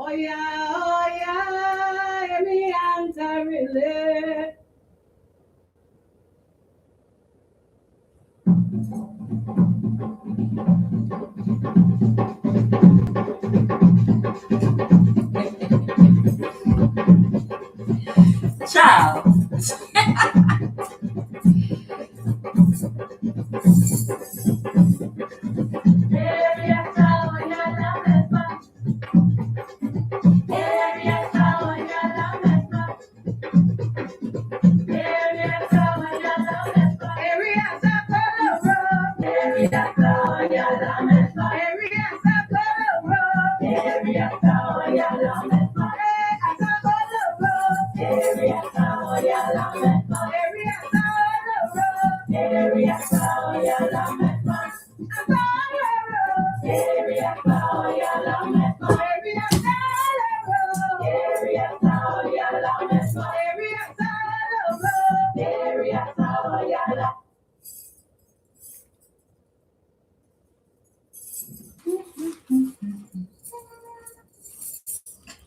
Oh yeah, me answer really. Child.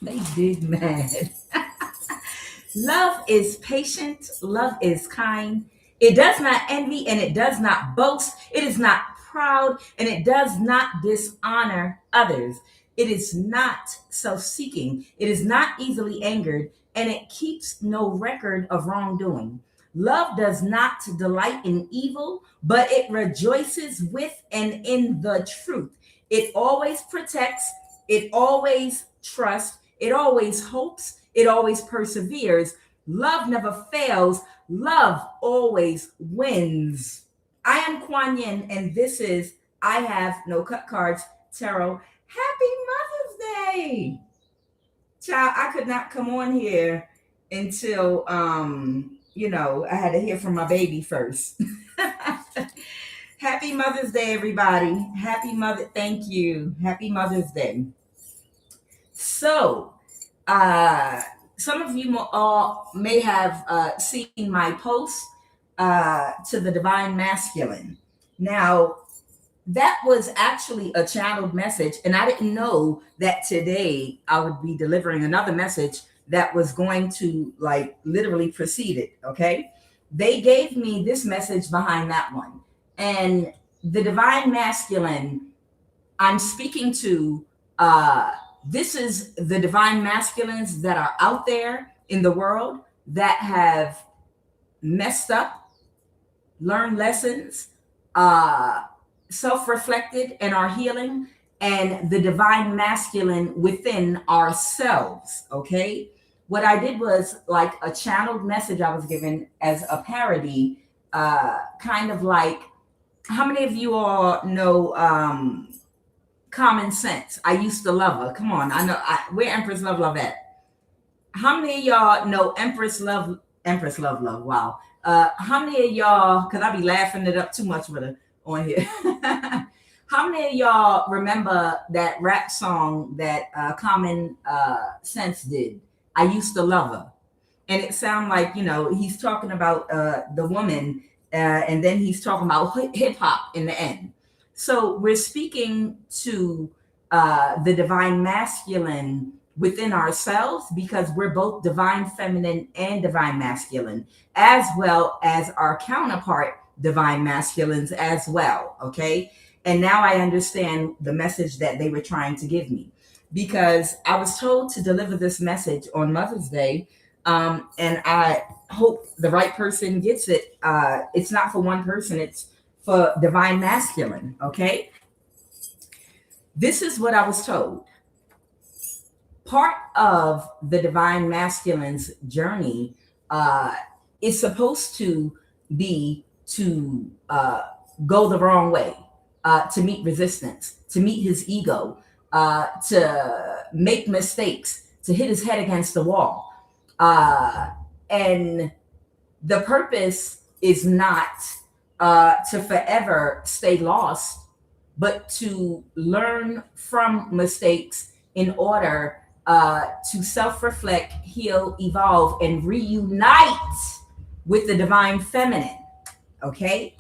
They did mad. Love is patient. Love is kind. It does not envy and it does not boast. It is not proud and it does not dishonor others. It is not self seeking. It is not easily angered and it keeps no record of wrongdoing. Love does not delight in evil, but it rejoices with and in the truth. It always protects. It always trusts. It always hopes. It always perseveres. Love never fails. Love always wins. I am Kuan Yin, and this is I Have No Cut Cards Tarot. Happy Mother's Day! Child, I could not come on here until, I had to hear from my baby first. Happy Mother's Day, everybody. Thank you. Happy Mother's Day. So, some of you all may have seen my post to the Divine Masculine. Now, that was actually a channeled message, and I didn't know that today I would be delivering another message that was going to literally precede it. Okay, they gave me this message behind that one, and the Divine Masculine I'm speaking to. This is the divine masculines that are out there in the world that have messed up, learned lessons, self-reflected, and are healing, and the divine masculine within ourselves. Okay, what I did was like a channeled message I was given as a parody, kind of like, how many of you all know Common Sense? I used to love her. Come on, I know where Empress Love at. How many of y'all know Empress Love? Wow. How many of y'all? Because I be laughing it up too much with her on here. How many of y'all remember that rap song that Common Sense did? I used to love her, and it sounded like he's talking about the woman, and then he's talking about hip hop in the end. So we're speaking to the divine masculine within ourselves because we're both divine feminine and divine masculine, as well as our counterpart divine masculines as well. Okay. And now I understand the message that they were trying to give me, because I was told to deliver this message on Mother's Day. And I hope the right person gets it. It's not for one person. It's for divine masculine. Okay. This is what I was told. Part of the divine masculine's journey is supposed to be to go the wrong way. to meet resistance, to meet his ego, to make mistakes, to hit his head against the wall. And the purpose is not to forever stay lost, but to learn from mistakes in order to self-reflect, heal, evolve, and reunite with the divine feminine. Okay?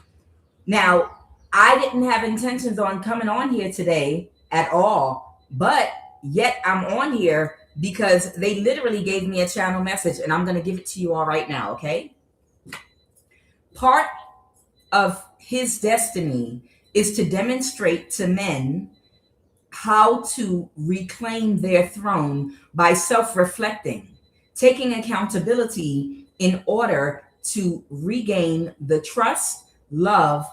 Now, I didn't have intentions on coming on here today at all, but yet I'm on here because they literally gave me a channel message, and I'm going to give it to you all right now, okay? Part of his destiny is to demonstrate to men how to reclaim their throne by self-reflecting, taking accountability in order to regain the trust, love,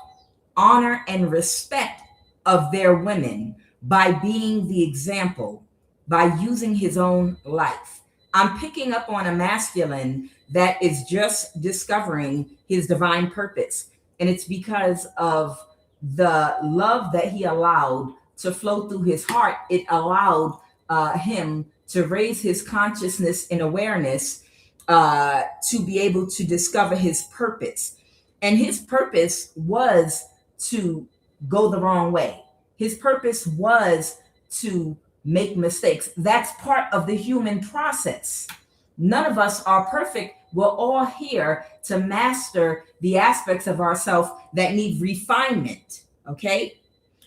honor, and respect of their women by being the example, by using his own life. I'm picking up on a masculine that is just discovering his divine purpose. And it's because of the love that he allowed to flow through his heart. It allowed him to raise his consciousness and awareness to be able to discover his purpose. And his purpose was to go the wrong way. His purpose was to make mistakes. That's part of the human process. None of us are perfect. We're all here to master the aspects of ourselves that need refinement. Okay?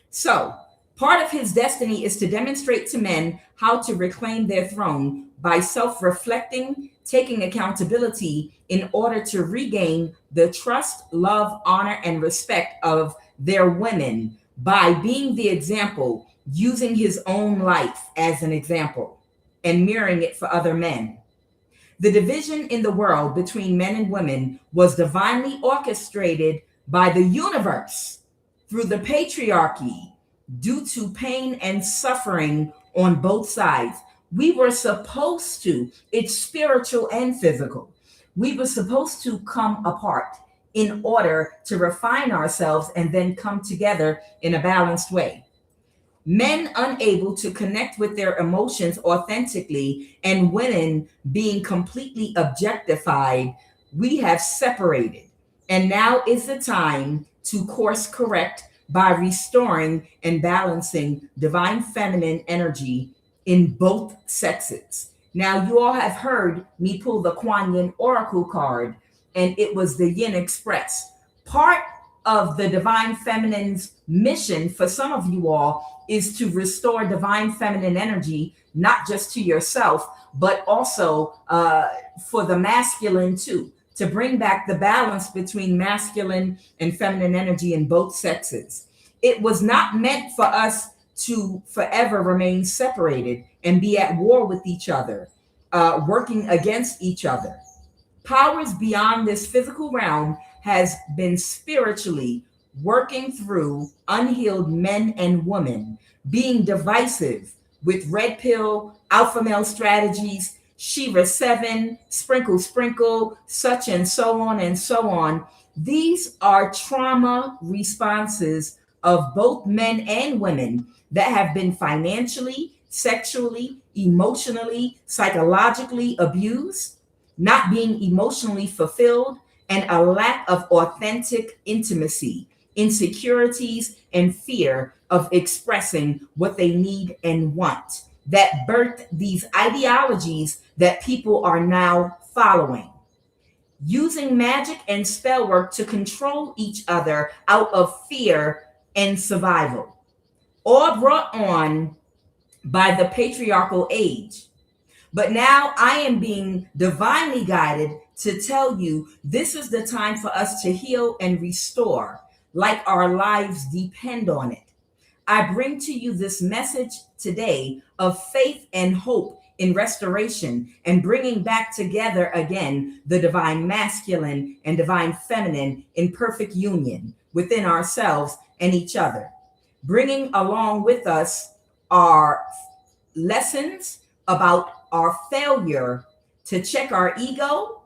So, part of his destiny is to demonstrate to men how to reclaim their throne by self-reflecting, taking accountability in order to regain the trust, love, honor, and respect of their women by being the example, using his own life as an example, and mirroring it for other men. The division in the world between men and women was divinely orchestrated by the universe through the patriarchy due to pain and suffering on both sides. We were supposed to, it's spiritual and physical. We were supposed to come apart in order to refine ourselves and then come together in a balanced way. Men unable to connect with their emotions authentically and women being completely objectified, we have separated. And now is the time to course correct by restoring and balancing divine feminine energy in both sexes. Now, you all have heard me pull the QUAN Oracle card, and it was the Yin Express. Part of the divine feminine's mission for some of you all is to restore divine feminine energy, not just to yourself, but also for the masculine too, to bring back the balance between masculine and feminine energy in both sexes. It was not meant for us to forever remain separated and be at war with each other, working against each other. Powers beyond this physical realm has been spiritually working through unhealed men and women, being divisive with red pill, alpha male strategies, Shiva 7, sprinkle, sprinkle, such and so on and so on. These are trauma responses of both men and women that have been financially, sexually, emotionally, psychologically abused, not being emotionally fulfilled, and a lack of authentic intimacy, insecurities, and fear of expressing what they need and want that birthed these ideologies that people are now following. Using magic and spell work to control each other out of fear and survival, all brought on by the patriarchal age. But now I am being divinely guided to tell you this is the time for us to heal and restore, like our lives depend on it. I bring to you this message today of faith and hope in restoration and bringing back together again the divine masculine and divine feminine in perfect union within ourselves and each other. Bringing along with us our lessons about our failure to check our ego,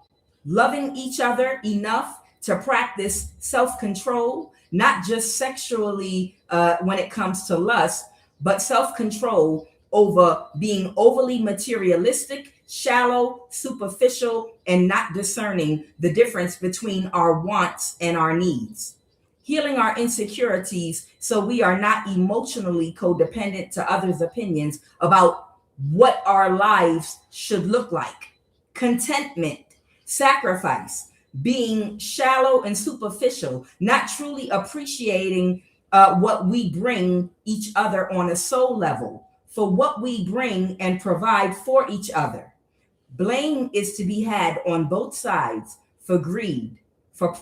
loving each other enough to practice self-control, not just sexually when it comes to lust, but self-control over being overly materialistic, shallow, superficial, and not discerning the difference between our wants and our needs. Healing our insecurities so we are not emotionally codependent to others' opinions about what our lives should look like. Contentment, sacrifice, being shallow and superficial, not truly appreciating what we bring each other on a soul level, for what we bring and provide for each other. Blame is to be had on both sides for greed, for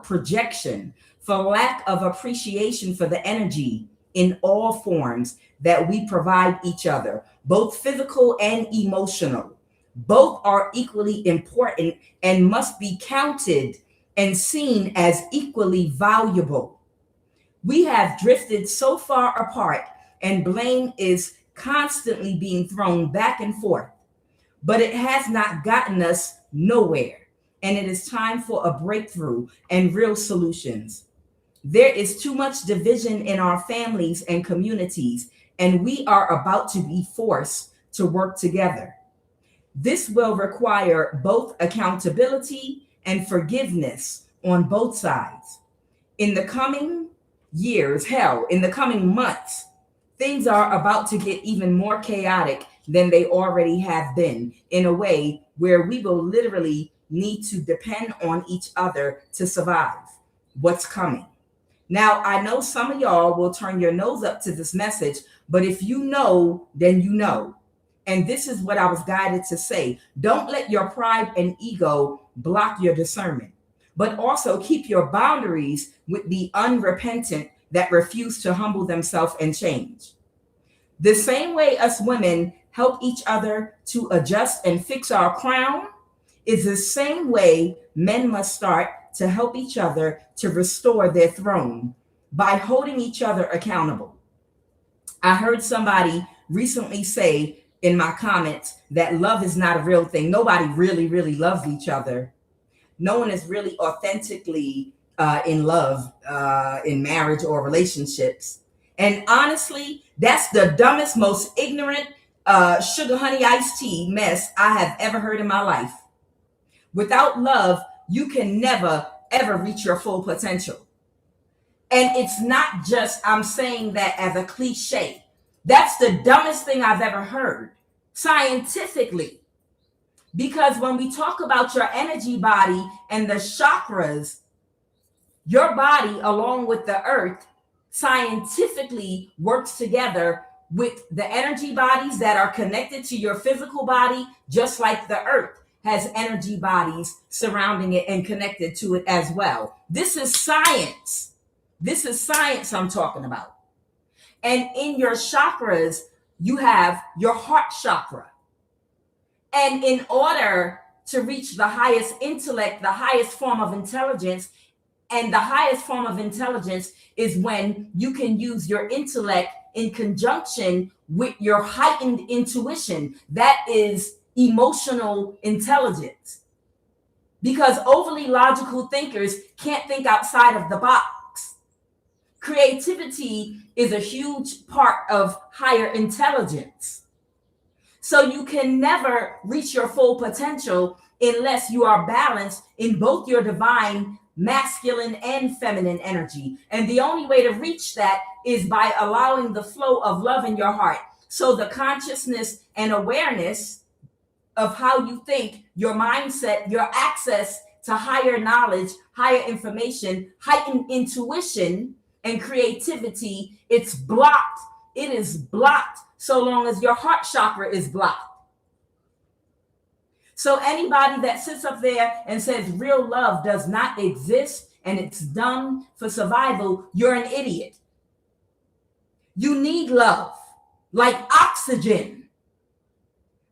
projection, for lack of appreciation for the energy in all forms that we provide each other, both physical and emotional. Both are equally important and must be counted and seen as equally valuable. We have drifted so far apart, and blame is constantly being thrown back and forth, but it has not gotten us nowhere. And it is time for a breakthrough and real solutions. There is too much division in our families and communities, and we are about to be forced to work together. This will require both accountability and forgiveness on both sides. In the coming years, hell, in the coming months, things are about to get even more chaotic than they already have been, in a way where we will literally need to depend on each other to survive what's coming. Now, I know some of y'all will turn your nose up to this message, but if you know, then you know. And this is what I was guided to say. Don't let your pride and ego block your discernment, but also keep your boundaries with the unrepentant that refuse to humble themselves and change. The same way us women help each other to adjust and fix our crown is the same way men must start to help each other to restore their throne by holding each other accountable. I heard somebody recently say in my comments that love is not a real thing. Nobody really, really loves each other. No one is really authentically in love in marriage or relationships. And honestly, that's the dumbest, most ignorant sugar honey iced tea mess I have ever heard in my life. Without love, you can never, ever reach your full potential. And it's not just, I'm saying that as a cliche. That's the dumbest thing I've ever heard, scientifically. Because when we talk about your energy body and the chakras, your body, along with the earth, scientifically works together with the energy bodies that are connected to your physical body, just like the earth has energy bodies surrounding it and connected to it as well. This is science. This is science I'm talking about. And in your chakras, you have your heart chakra. And in order to reach the highest intellect, the highest form of intelligence, and the highest form of intelligence is when you can use your intellect in conjunction with your heightened intuition. That is emotional intelligence. Because overly logical thinkers can't think outside of the box. Creativity is a huge part of higher intelligence. So you can never reach your full potential unless you are balanced in both your divine masculine and feminine energy. And the only way to reach that is by allowing the flow of love in your heart. So the consciousness and awareness of how you think, your mindset, your access to higher knowledge, higher information, heightened intuition and creativity, it's blocked. It is blocked so long as your heart chakra is blocked. So anybody that sits up there and says real love does not exist and it's done for survival, you're an idiot. You need love like oxygen.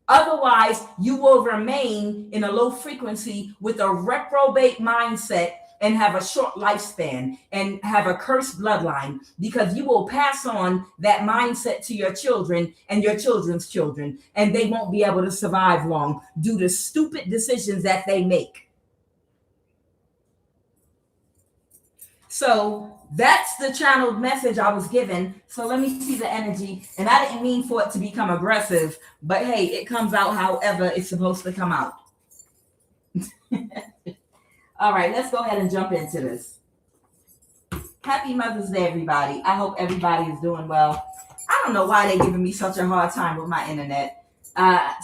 Otherwise, you will remain in a low frequency with a reprobate mindset and have a short lifespan and have a cursed bloodline, because you will pass on that mindset to your children and your children's children, and they won't be able to survive long due to stupid decisions that they make. So that's the channeled message I was given. So let me see the energy. And I didn't mean for it to become aggressive, but hey, it comes out however it's supposed to come out. All right, let's go ahead and jump into this. Happy Mother's Day, everybody. I hope everybody is doing well. I don't know why they're giving me such a hard time with my internet.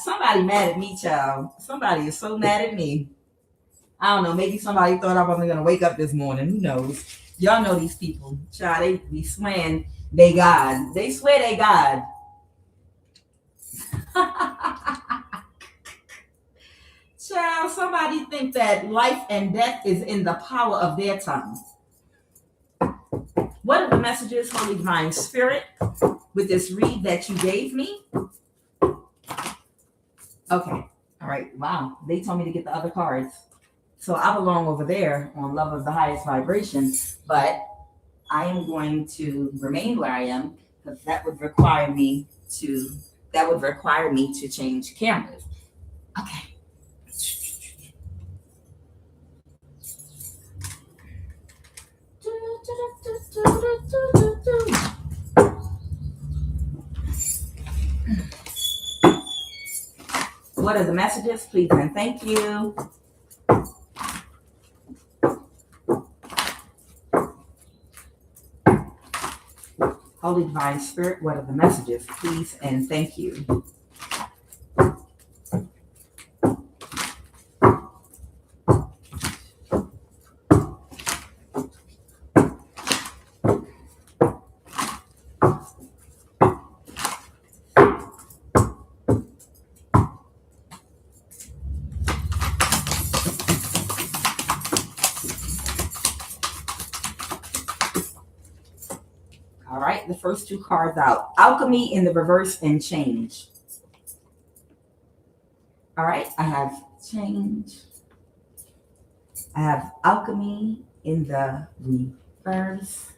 Somebody mad at me, child. Somebody is so mad at me. I don't know. Maybe somebody thought I wasn't going to wake up this morning. Who knows? Y'all know these people. Child, they be swearing they God. They swear they God. Child, somebody think that life and death is in the power of their tongue. What are the messages, Holy Divine Spirit, with this read that you gave me? Okay. All right. Wow. They told me to get the other cards. So I belong over there on Love of the Highest Vibration, but I am going to remain where I am because that would require me to change cameras. Okay. What are the messages, please and thank you? Holy Divine Spirit, what are the messages, please and thank you? All right, the first two cards out. Alchemy in the reverse and change. All right, I have change. I have alchemy in the reverse.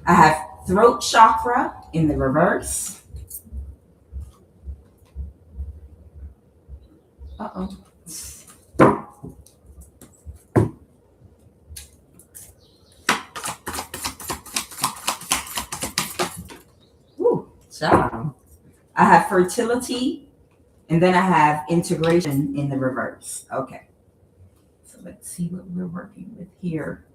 I have throat chakra in the reverse. Uh-oh. Woo, child. I have fertility, and then I have integration in the reverse. Okay. So let's see what we're working with here.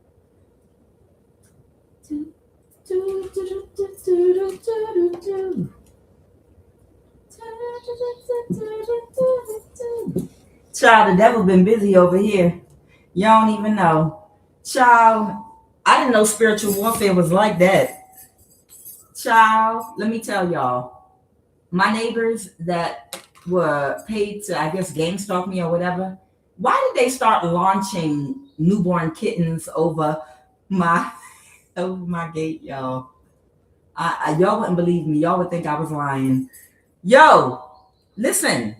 Child, the devil been busy over here. Y'all don't even know. Child, I didn't know spiritual warfare was like that. Child, let me tell y'all. My neighbors that were paid to, I guess, game stalk me or whatever, why did they start launching newborn kittens over my gate, y'all? Y'all wouldn't believe me. Y'all would think I was lying. Yo, listen.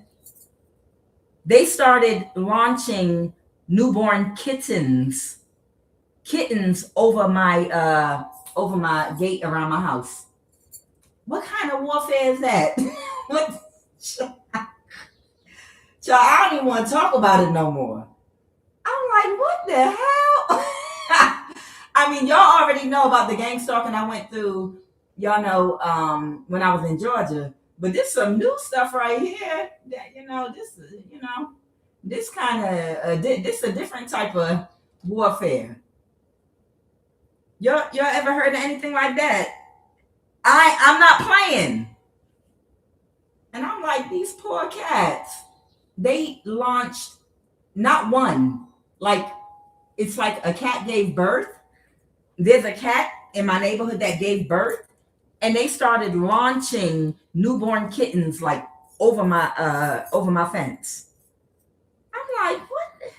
They started launching newborn kittens over my gate around my house. What kind of warfare is that? Child, I don't even want to talk about it no more. I'm like, what the hell? I mean, y'all already know about the gang stalking I went through. Y'all know when I was in Georgia. But this some new stuff right here. That this kind of this a different type of warfare. Y'all ever heard of anything like that? I'm not playing. And I'm like, these poor cats. They launched not one, like it's like a cat gave birth. There's a cat in my neighborhood that gave birth, and they started launching newborn kittens like over my fence. I'm like, what?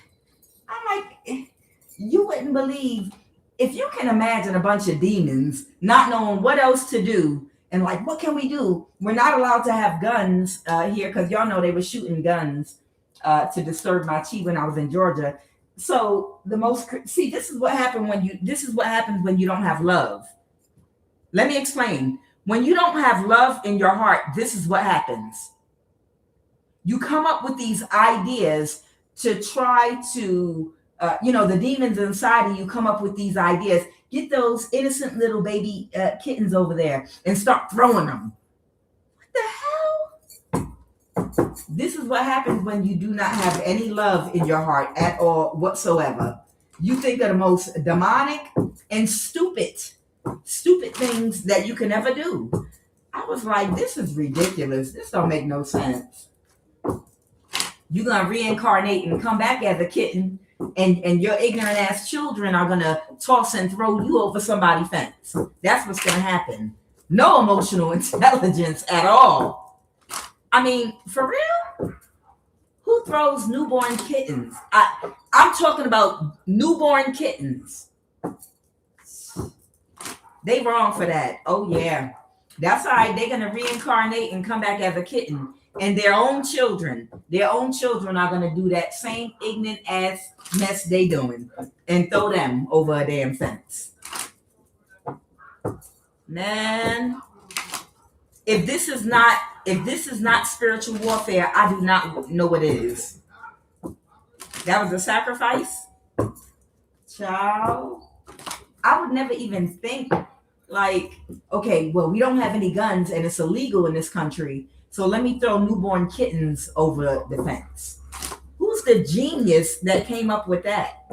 I'm like, you wouldn't believe if you can imagine a bunch of demons not knowing what else to do and like, what can we do? We're not allowed to have guns here because y'all know they were shooting guns to disturb my chi when I was in Georgia. So this is what happened when you this is what happens when you don't have love. Let me explain. When you don't have love in your heart, this is what happens. You come up with these ideas to try to, the demons inside of you come up with these ideas. Get those innocent little baby kittens over there and start throwing them. What the hell? This is what happens when you do not have any love in your heart at all whatsoever. You think of the most demonic and stupid things that you can ever do. I was like, this is ridiculous. This don't make no sense. You're going to reincarnate and come back as a kitten, and your ignorant ass children are going to toss and throw you over somebody's fence. That's what's going to happen. No emotional intelligence at all. I mean, for real? Who throws newborn kittens? I'm talking about newborn kittens. They wrong for that. Oh, yeah. That's all right. They're going to reincarnate and come back as a kitten. And their own children are going to do that same ignorant ass mess they doing and throw them over a damn fence. Man, if this is not spiritual warfare, I do not know what it is. That was a sacrifice? Child, I would never even think like, okay, well, we don't have any guns and it's illegal in this country. So let me throw newborn kittens over the fence. Who's the genius that came up with that?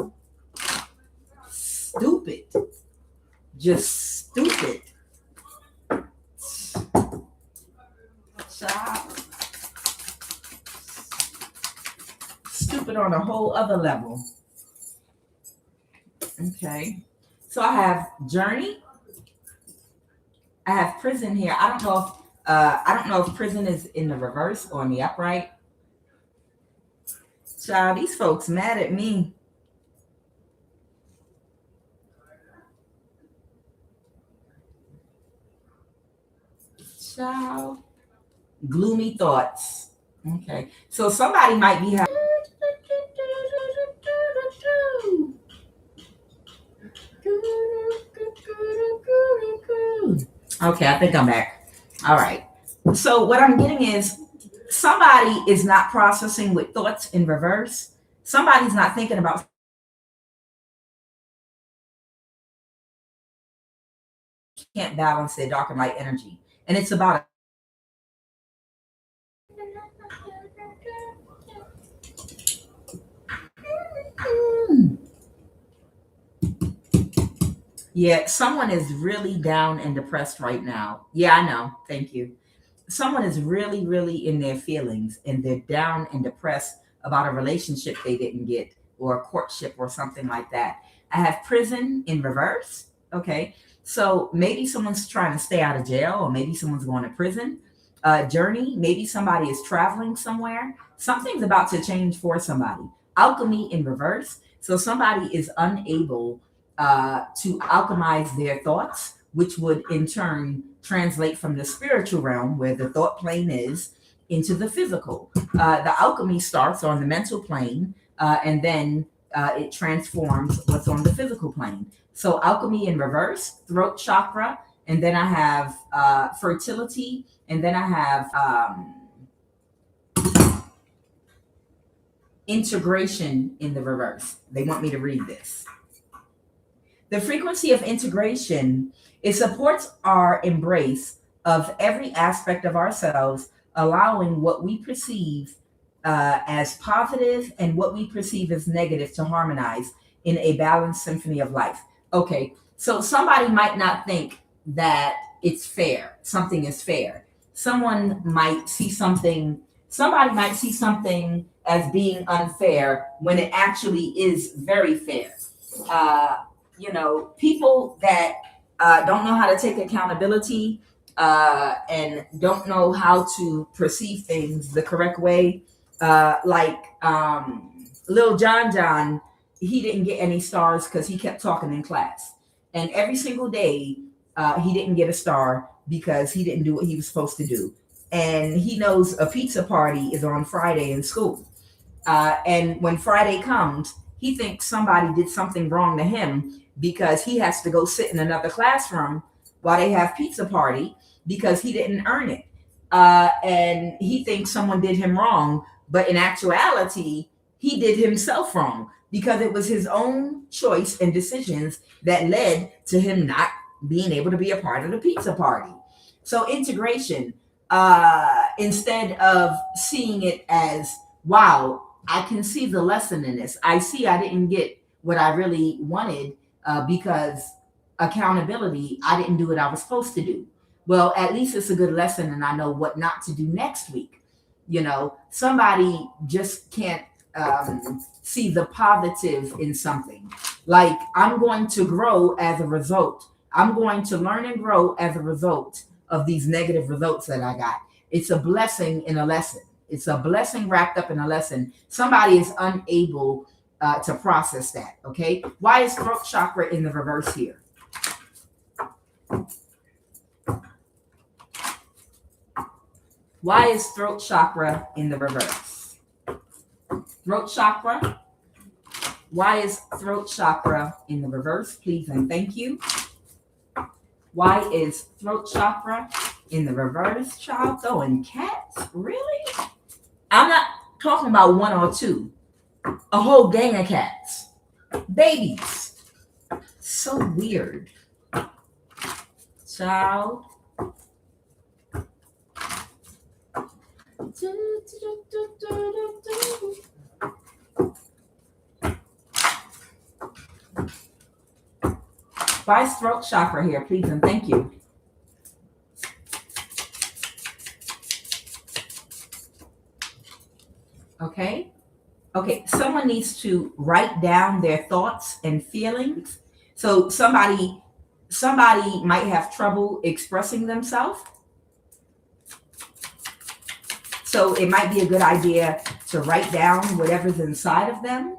Stupid. Just stupid. Child. Stupid on a whole other level. Okay. So I have journey. I have prison here. I don't know if prison is in the reverse or in the upright. Child, these folks mad at me. Child. Gloomy thoughts. Okay. So somebody might be having. Okay, I think I'm back. All right. So what I'm getting is somebody is not processing with thoughts in reverse. Somebody's not thinking about can't balance their dark and light energy. And it's about yeah, someone is really down and depressed right now. Yeah, I know. Thank you. Someone is really, really in their feelings and they're down and depressed about a relationship they didn't get or a courtship or something like that. I have prison in reverse. Okay. So maybe someone's trying to stay out of jail or maybe someone's going to prison. Journey, maybe somebody is traveling somewhere. Something's about to change for somebody. Alchemy in reverse. So somebody is unable to alchemize their thoughts, which would in turn translate from the spiritual realm where the thought plane is into the physical. The alchemy starts on the mental plane and then it transforms what's on the physical plane. So alchemy in reverse, throat chakra, and then I have fertility, and then I have integration in the reverse. They want me to read this. The frequency of integration, it supports our embrace of every aspect of ourselves, allowing what we perceive as positive and what we perceive as negative to harmonize in a balanced symphony of life. Okay, so somebody might not think that it's fair. Something is fair. Somebody might see something as being unfair when it actually is very fair. People that don't know how to take accountability and don't know how to perceive things the correct way. Like Lil John, he didn't get any stars because he kept talking in class. And every single day, he didn't get a star because he didn't do what he was supposed to do. And he knows a pizza party is on Friday in school. And when Friday comes, he thinks somebody did something wrong to him because he has to go sit in another classroom while they have pizza party because he didn't earn it. And he thinks someone did him wrong, but in actuality, he did himself wrong because it was his own choice and decisions that led to him not being able to be a part of the pizza party. So integration, instead of seeing it as, wow, I can see the lesson in this. I see I didn't get what I really wanted because accountability, I didn't do what I was supposed to do. Well, at least it's a good lesson and I know what not to do next week. Somebody just can't see the positive in something. Like, I'm going to grow as a result. I'm going to learn and grow as a result of these negative results that I got. It's a blessing in a lesson. It's a blessing wrapped up in a lesson. Somebody is unable to process that. Okay. Why is throat chakra in the reverse here? Why is throat chakra in the reverse? Throat chakra. Why is throat chakra in the reverse? Please and thank you. Why is throat chakra in the reverse, child? Throwing cats? Really? I'm not talking about one or two. A whole gang of cats. Babies. So weird. Child. Why is throat chakra here? Please and thank you. Okay. Okay. Someone needs to write down their thoughts and feelings. So somebody might have trouble expressing themselves. So it might be a good idea to write down whatever's inside of them.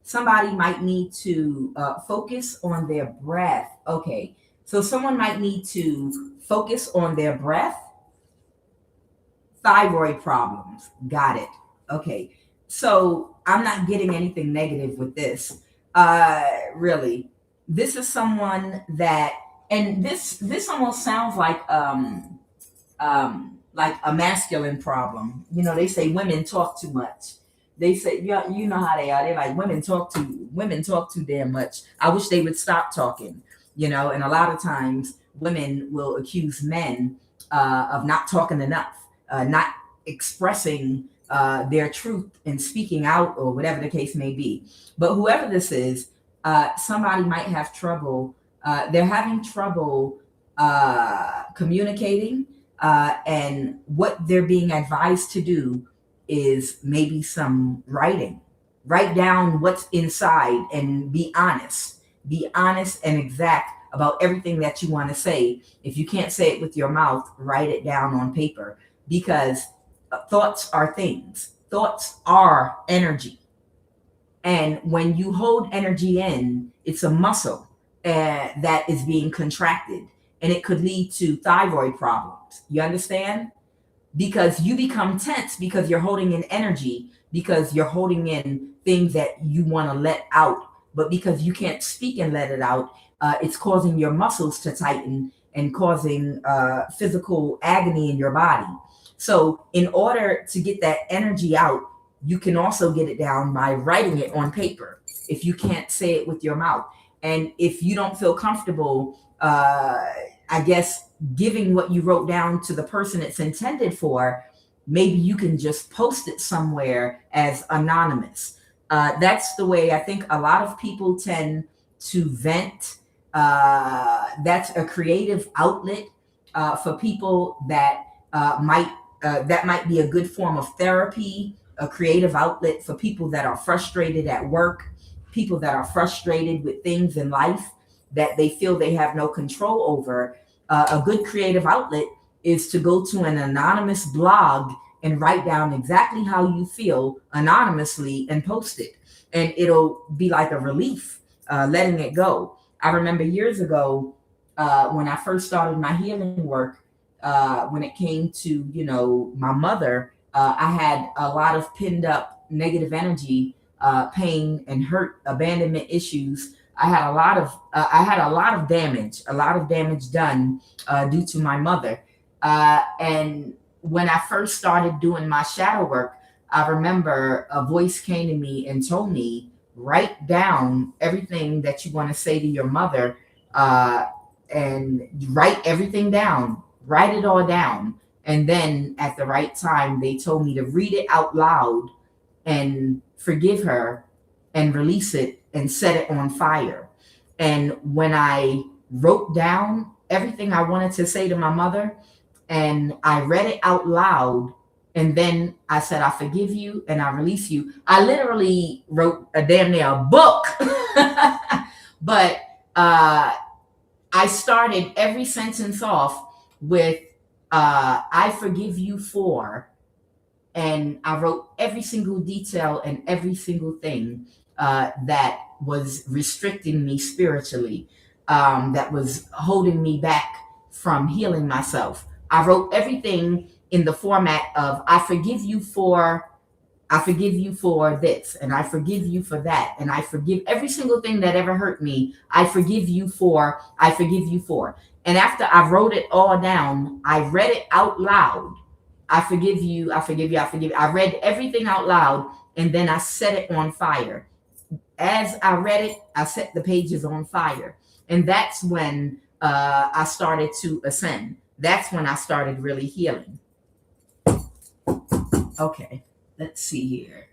Somebody might need to focus on their breath. Okay. So someone might need to focus on their breath. Thyroid problems. Got it. Okay. So I'm not getting anything negative with this. Really. This is someone that, and this almost sounds like a masculine problem. They say women talk too much. They say, yeah, you know how they are. They're like, women talk too damn much. I wish they would stop talking. And a lot of times women will accuse men of not talking enough, not expressing their truth and speaking out, or whatever the case may be. But whoever this is, somebody might have trouble. They're having trouble communicating, and what they're being advised to do is maybe some writing. Write down what's inside and be honest. Be honest and exact about everything that you want to say. If you can't say it with your mouth, write it down on paper, because thoughts are things. Thoughts are energy. And when you hold energy in, it's a muscle that is being contracted, and it could lead to thyroid problems. You understand? Because you become tense because you're holding in energy, because you're holding in things that you want to let out. But because you can't speak and let it out, it's causing your muscles to tighten and causing physical agony in your body. So in order to get that energy out, you can also get it down by writing it on paper if you can't say it with your mouth. And if you don't feel comfortable, I guess, giving what you wrote down to the person it's intended for, maybe you can just post it somewhere as anonymous. That's the way I think a lot of people tend to vent. That's a creative outlet for people that might be a good form of therapy, a creative outlet for people that are frustrated at work, people that are frustrated with things in life that they feel they have no control over. A good creative outlet is to go to an anonymous blog and write down exactly how you feel anonymously and post it. And it'll be like a relief, letting it go. I remember years ago when I first started my healing work, when it came to, my mother, I had a lot of pinned up negative energy pain and hurt, abandonment issues. I had a lot of damage done due to my mother. And when I first started doing my shadow work, I remember a voice came to me and told me, write down everything that you want to say to your mother, and write everything down, write it all down. And then at the right time, they told me to read it out loud and forgive her and release it and set it on fire. And when I wrote down everything I wanted to say to my mother and I read it out loud, and then I said, I forgive you and I release you. I literally wrote a damn near book. But I started every sentence off with, I forgive you for, and I wrote every single detail and every single thing that was restricting me spiritually, that was holding me back from healing myself. I wrote everything in the format of, I forgive you for this, and I forgive you for that, and I forgive every single thing that ever hurt me. I forgive you for. And after I wrote it all down, I read it out loud. I forgive you, I forgive you, I forgive you. I read everything out loud, and then I set it on fire. As I read it, I set the pages on fire. And that's when I started to ascend. That's when I started really healing. Okay, let's see here.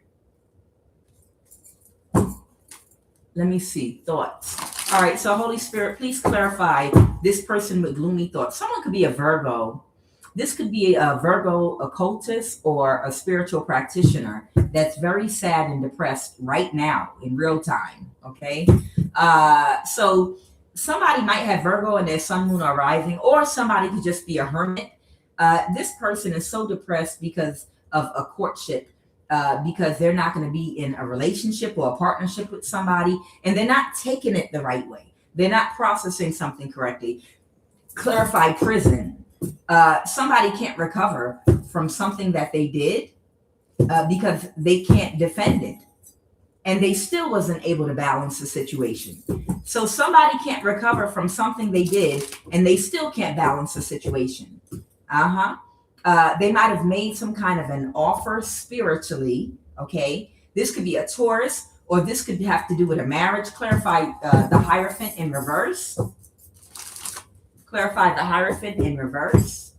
Let me see. Thoughts. All right, so Holy Spirit, please clarify this person with gloomy thoughts. Someone could be a Virgo. This could be a Virgo occultist or a spiritual practitioner that's very sad and depressed right now in real time. Okay. So somebody might have Virgo in their sun, moon, or rising, or somebody could just be a hermit. This person is so depressed because of a courtship, because they're not going to be in a relationship or a partnership with somebody, and they're not taking it the right way. They're not processing something correctly. Clarify prison. Somebody can't recover from something that they did because they can't defend it, and they still wasn't able to balance the situation. So somebody can't recover from something they did, and they still can't balance the situation. They might have made some kind of an offer spiritually. Okay, this could be a Taurus, or this could have to do with a marriage. Clarify the Hierophant in reverse. Clarify the Hierophant in reverse.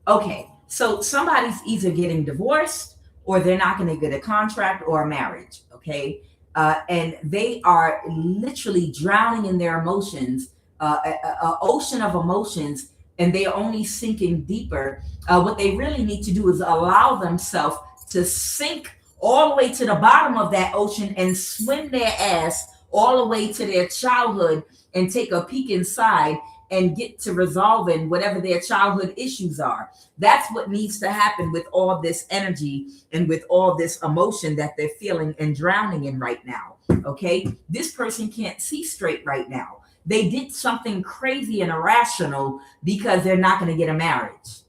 Okay, so somebody's either getting divorced, or they're not going to get a contract or a marriage. Okay, and they are literally drowning in their emotions, an ocean of emotions, and they are only sinking deeper. What they really need to do is allow themselves to sink all the way to the bottom of that ocean and swim their ass all the way to their childhood and take a peek inside and get to resolving whatever their childhood issues are. That's what needs to happen with all this energy and with all this emotion that they're feeling and drowning in right now. Okay, this person can't see straight right now. They did something crazy and irrational because they're not going to get a marriage.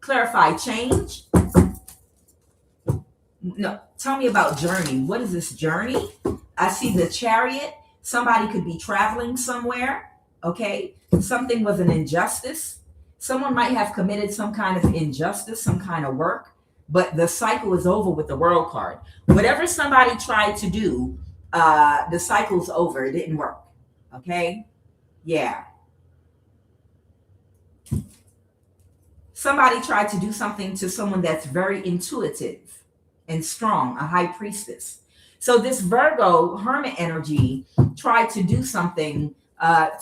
Clarify change. No, tell me about journey. What is this journey? I see the Chariot. Somebody could be traveling somewhere. Okay, something was an injustice. Someone might have committed some kind of injustice, some kind of work, but the cycle is over with the World card. Whatever somebody tried to do, the cycle's over. It didn't work. Okay. Yeah. Somebody tried to do something to someone that's very intuitive and strong, a high priestess. So this Virgo hermit energy tried to do something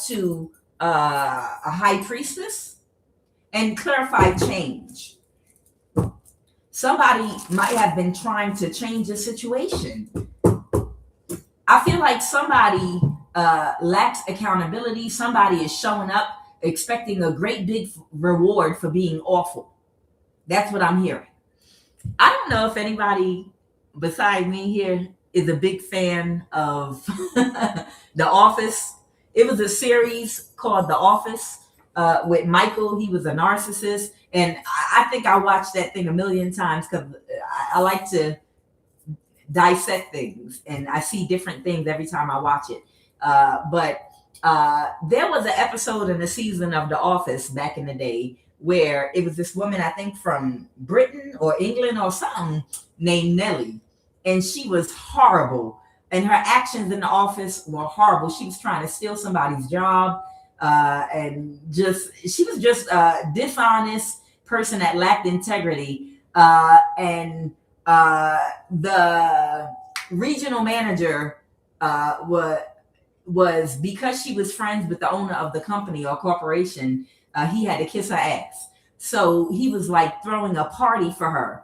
to a high priestess. And clarify change. Somebody might have been trying to change the situation. I feel like somebody lacks accountability. Somebody is showing up expecting a great big reward for being awful. That's what I'm hearing. I don't know if anybody beside me here is a big fan of The Office. It was a series called The Office with Michael. He was a narcissist. And I think I watched that thing a million times because I like to dissect things, and I see different things every time I watch it. But there was an episode in the season of The Office back in the day where it was this woman, I think from Britain or England or something, named Nellie, and she was horrible. And her actions in the office were horrible. She was trying to steal somebody's job, and she was just a dishonest person that lacked integrity. And the regional manager was because she was friends with the owner of the company or corporation, he had to kiss her ass. So he was like throwing a party for her,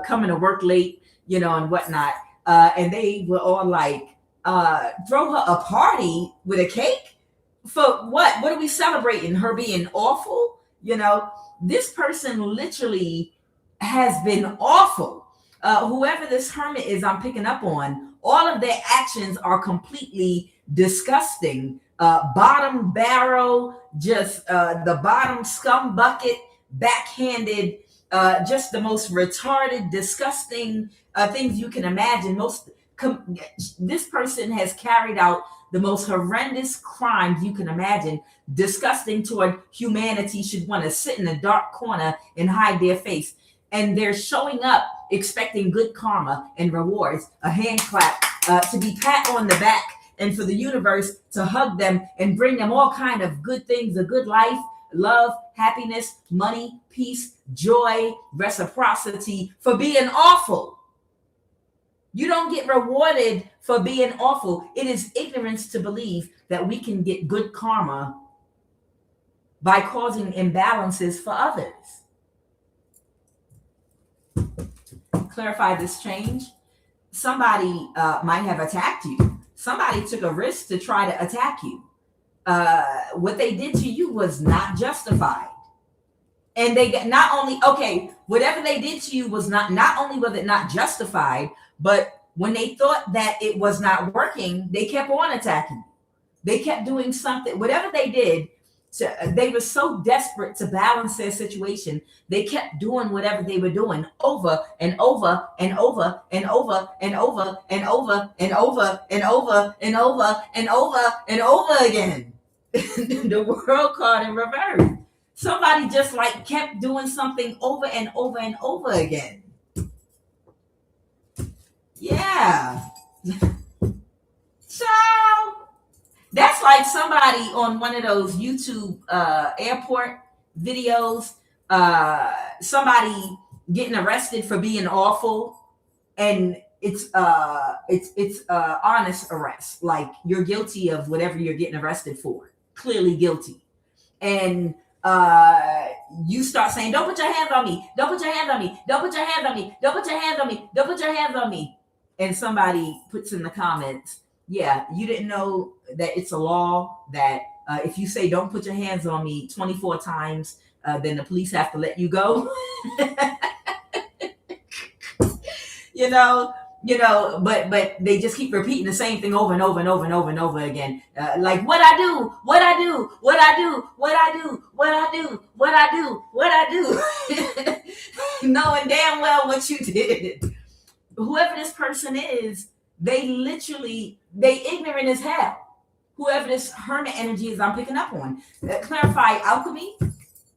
coming to work late, and whatnot. And they were all like, throw her a party with a cake? For what? What are we celebrating? Her being awful? This person literally has been awful. Whoever this hermit is, I'm picking up on, all of their actions are completely disgusting. Bottom barrel, just the bottom scum bucket, backhanded, just the most retarded, disgusting things you can imagine. This person has carried out the most horrendous crimes you can imagine, disgusting toward humanity, should want to sit in a dark corner and hide their face. And they're showing up expecting good karma and rewards, a hand clap, to be pat on the back, and for the universe to hug them and bring them all kind of good things, a good life, love, happiness, money, peace, joy, reciprocity, for being awful. You don't get rewarded for being awful. It is ignorance to believe that we can get good karma by causing imbalances for others. Clarify this change. Somebody might have attacked you. Somebody took a risk to try to attack you. What they did to you was not justified. And they get not only, whatever they did to you was not only was it not justified, but when they thought that it was not working, they kept on attacking you. They kept doing something, whatever they did, they were so desperate to balance their situation. They kept doing whatever they were doing over and over and over and over and over and over and over and over and over and over and over again. The world card in reverse. Somebody just like kept doing something over and over and over again. Yeah. Ciao. That's like somebody on one of those YouTube airport videos, somebody getting arrested for being awful, and it's honest arrest. Like you're guilty of whatever you're getting arrested for, clearly guilty, and you start saying, "Don't put your hands on me! Don't put your hands on me! Don't put your hands on me! Don't put your hands on me! Don't put your hands on me!" And somebody puts in the comments, "Yeah, you didn't know that it's a law that if you say don't put your hands on me 24 times, then the police have to let you go." But they just keep repeating the same thing over and over and over and over and over again. Like what I do, what I do, what I do, what I do, what I do, what I do, what I do. Knowing damn well what you did. Whoever this person is, they ignorant as hell. Whoever this hermit energy is I'm picking up on. Clarify alchemy,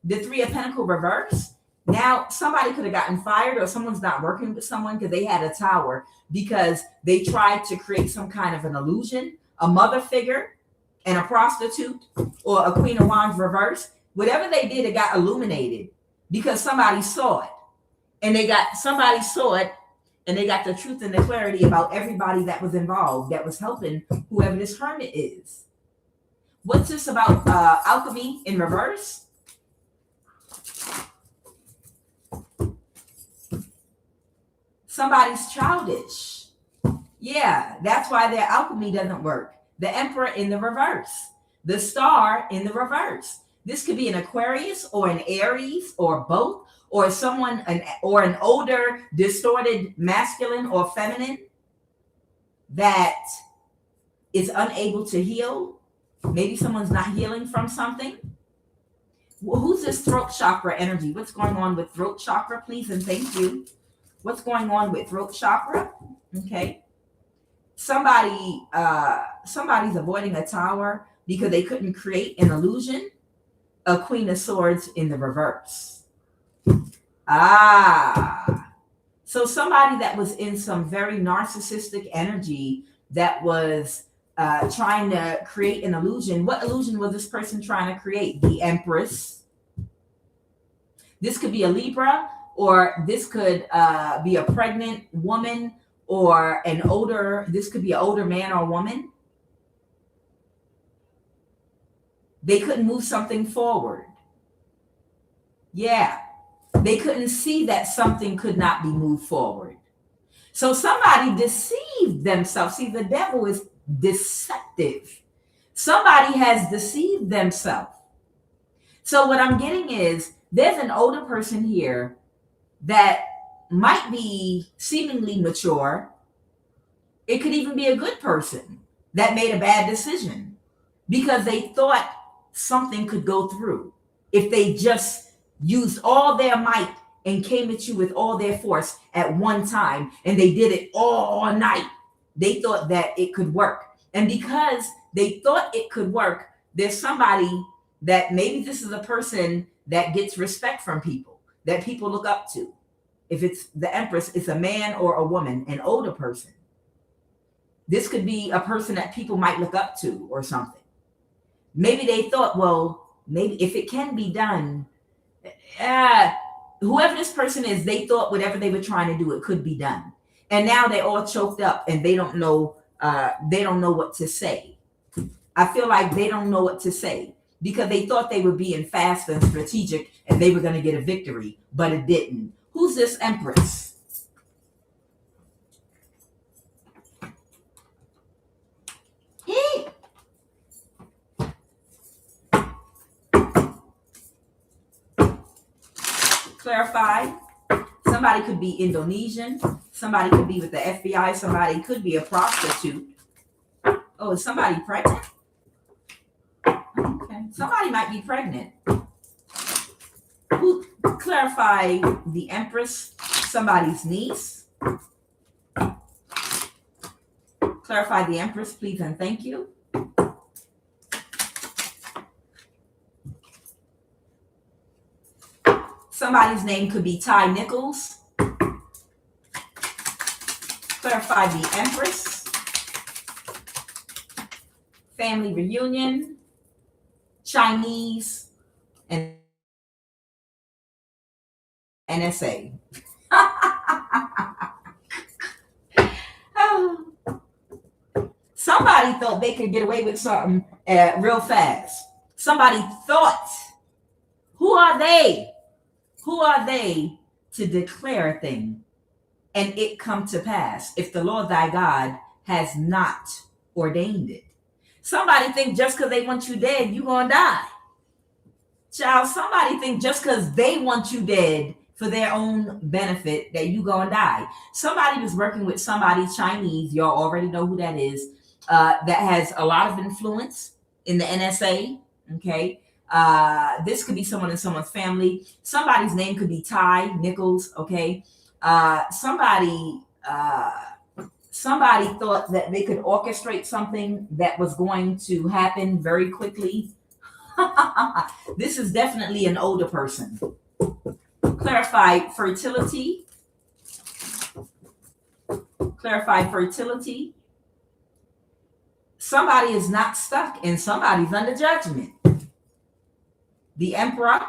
the Three of Pentacles reverse. Now, somebody could have gotten fired, or someone's not working with someone because they had a tower because they tried to create some kind of an illusion, a mother figure and a prostitute, or a Queen of Wands reverse. Whatever they did, it got illuminated because somebody saw it. And somebody saw it, and they got the truth and the clarity about everybody that was involved, that was helping whoever this hermit is. What's this about alchemy in reverse? Somebody's childish. Yeah, that's why their alchemy doesn't work. The Emperor in the reverse. The Star in the reverse. This could be an Aquarius or an Aries or both, or an older, distorted masculine or feminine that is unable to heal. Maybe someone's not healing from something. Who's this throat chakra energy? What's going on with throat chakra, please and thank you? What's going on with throat chakra? Okay. Somebody's avoiding a tower because they couldn't create an illusion. A Queen of Swords in the reverse. So somebody that was in some very narcissistic energy that was trying to create an illusion. What illusion was this person trying to create? The Empress. This could be a Libra, or this could be a pregnant woman, or this could be an older man or woman. They couldn't move something forward. Yeah. They couldn't see that something could not be moved forward. So somebody deceived themselves. See, the devil is deceptive. Somebody has deceived themselves. So what I'm getting is there's an older person here that might be seemingly mature. It could even be a good person that made a bad decision because they thought something could go through if they just used all their might and came at you with all their force at one time, and they did it all night. They thought that it could work. And because they thought it could work, there's somebody that maybe this is a person that gets respect from people, that people look up to. If it's the Empress, it's a man or a woman, an older person. This could be a person that people might look up to or something. Maybe they thought, well, maybe if it can be done, whoever this person is, they thought whatever they were trying to do, it could be done. And now they're all choked up and they don't know what to say. I feel like they don't know what to say because they thought they were being fast and strategic and they were going to get a victory, but it didn't. Who's this Empress? Clarify. Somebody could be Indonesian. Somebody could be with the FBI. Somebody could be a prostitute. Oh, is somebody pregnant? Okay. Somebody might be pregnant. Who clarify the Empress? Somebody's niece. Clarify the Empress, please and thank you. Somebody's name could be Ty Nichols. Clarify the Empress. Family reunion. Chinese. And NSA. Somebody thought they could get away with something real fast. Somebody thought, who are they? Who are they to declare a thing and it come to pass if the Lord thy God has not ordained it? Somebody think just because they want you dead, you gonna die. Child, somebody think just because they want you dead for their own benefit that you gonna die. Somebody was working with somebody Chinese, y'all already know who that is, that has a lot of influence in the NSA, okay? This could be someone in someone's family. Somebody's name could be Ty Nichols, okay? Somebody thought that they could orchestrate something that was going to happen very quickly. This is definitely an older person. Clarify fertility. Clarify fertility. Somebody is not stuck and somebody's under judgment. The Emperor,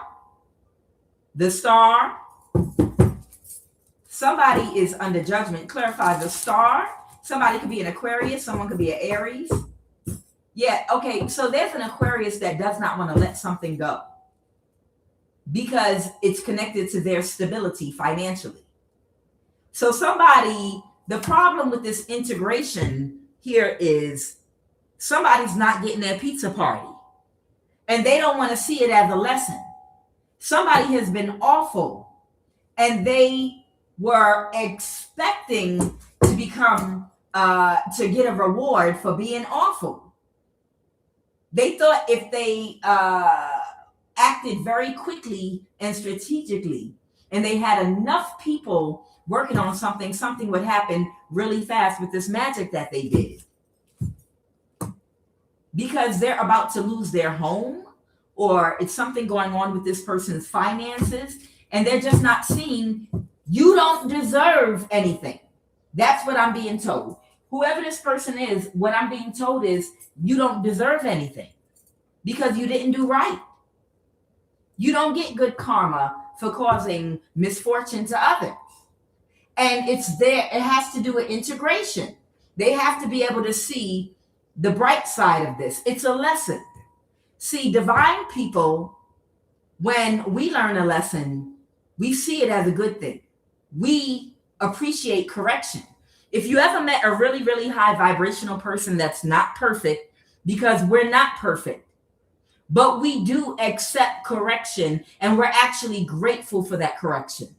the Star. Somebody is under judgment. Clarify the Star. Somebody could be an Aquarius. Someone could be an Aries. Yeah, okay. So there's an Aquarius that does not want to let something go because it's connected to their stability financially. So the problem with this integration here is somebody's not getting their pizza party. And they don't want to see it as a lesson. Somebody has been awful and they were expecting to become, to get a reward for being awful. They thought if they acted very quickly and strategically, and they had enough people working on something, something would happen really fast with this magic that they did. Because they're about to lose their home, or it's something going on with this person's finances, and they're just not seeing, you don't deserve anything. That's what I'm being told. Whoever this person is, what I'm being told is, you don't deserve anything because you didn't do right. You don't get good karma for causing misfortune to others. And it's there, it has to do with integration. They have to be able to see the bright side of this. It's a lesson. See, divine people, when we learn a lesson, we see it as a good thing. We appreciate correction. If you ever met a really, really high vibrational person that's not perfect, because we're not perfect, but we do accept correction, and we're actually grateful for that correction.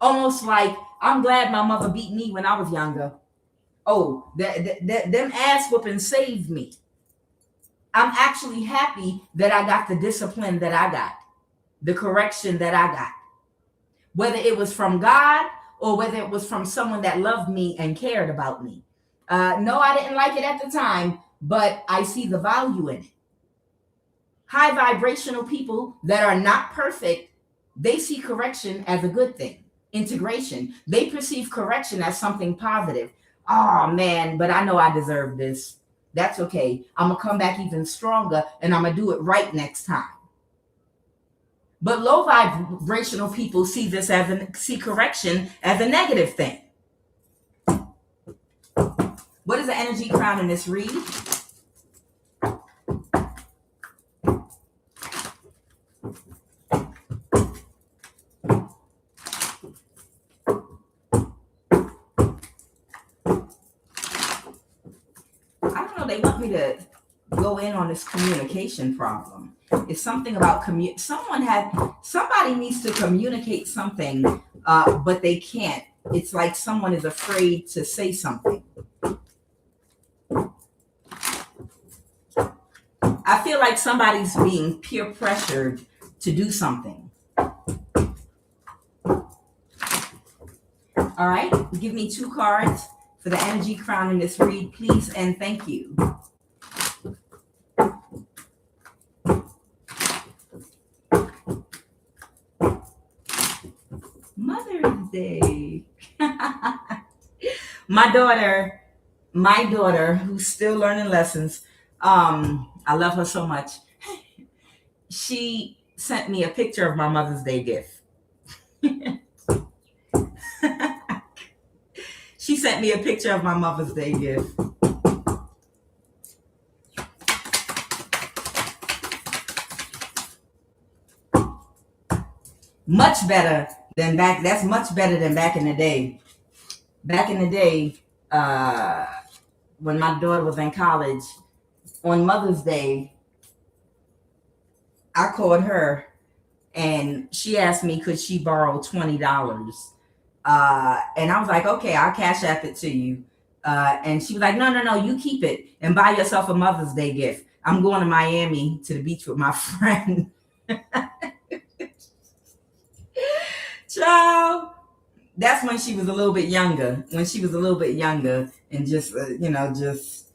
Almost like, I'm glad my mother beat me when I was younger. Oh, them ass whooping saved me. I'm actually happy that I got the discipline that I got, the correction that I got. Whether it was from God or whether it was from someone that loved me and cared about me. No, I didn't like it at the time, but I see the value in it. High vibrational people that are not perfect, they see correction as a good thing. Integration. They perceive correction as something positive. Oh man, but I know I deserve this. That's okay. I'm going to come back even stronger, and I'm going to do it right next time. But low vibrational people see this see correction as a negative thing. What is the energy crown in this read? They want me to go in on this communication problem. It's something about somebody needs to communicate something, but they can't. It's like someone is afraid to say something. I feel like somebody's being peer pressured to do something. All right, give me 2 cards for the energy crown in this read, please, and thank you. Mother's Day. My daughter, who's still learning lessons, I love her so much. She sent me a picture of my Mother's Day gift. She sent me a picture of my Mother's Day gift. Much better than back. That's much better than back in the day. Back in the day, when my daughter was in college, on Mother's Day, I called her and she asked me, could she borrow $20? And I was like, okay, I'll cash app it to you. And she was like, no, you keep it and buy yourself a Mother's Day gift. I'm going to Miami to the beach with my friend. Child, that's when she was a little bit younger. And just,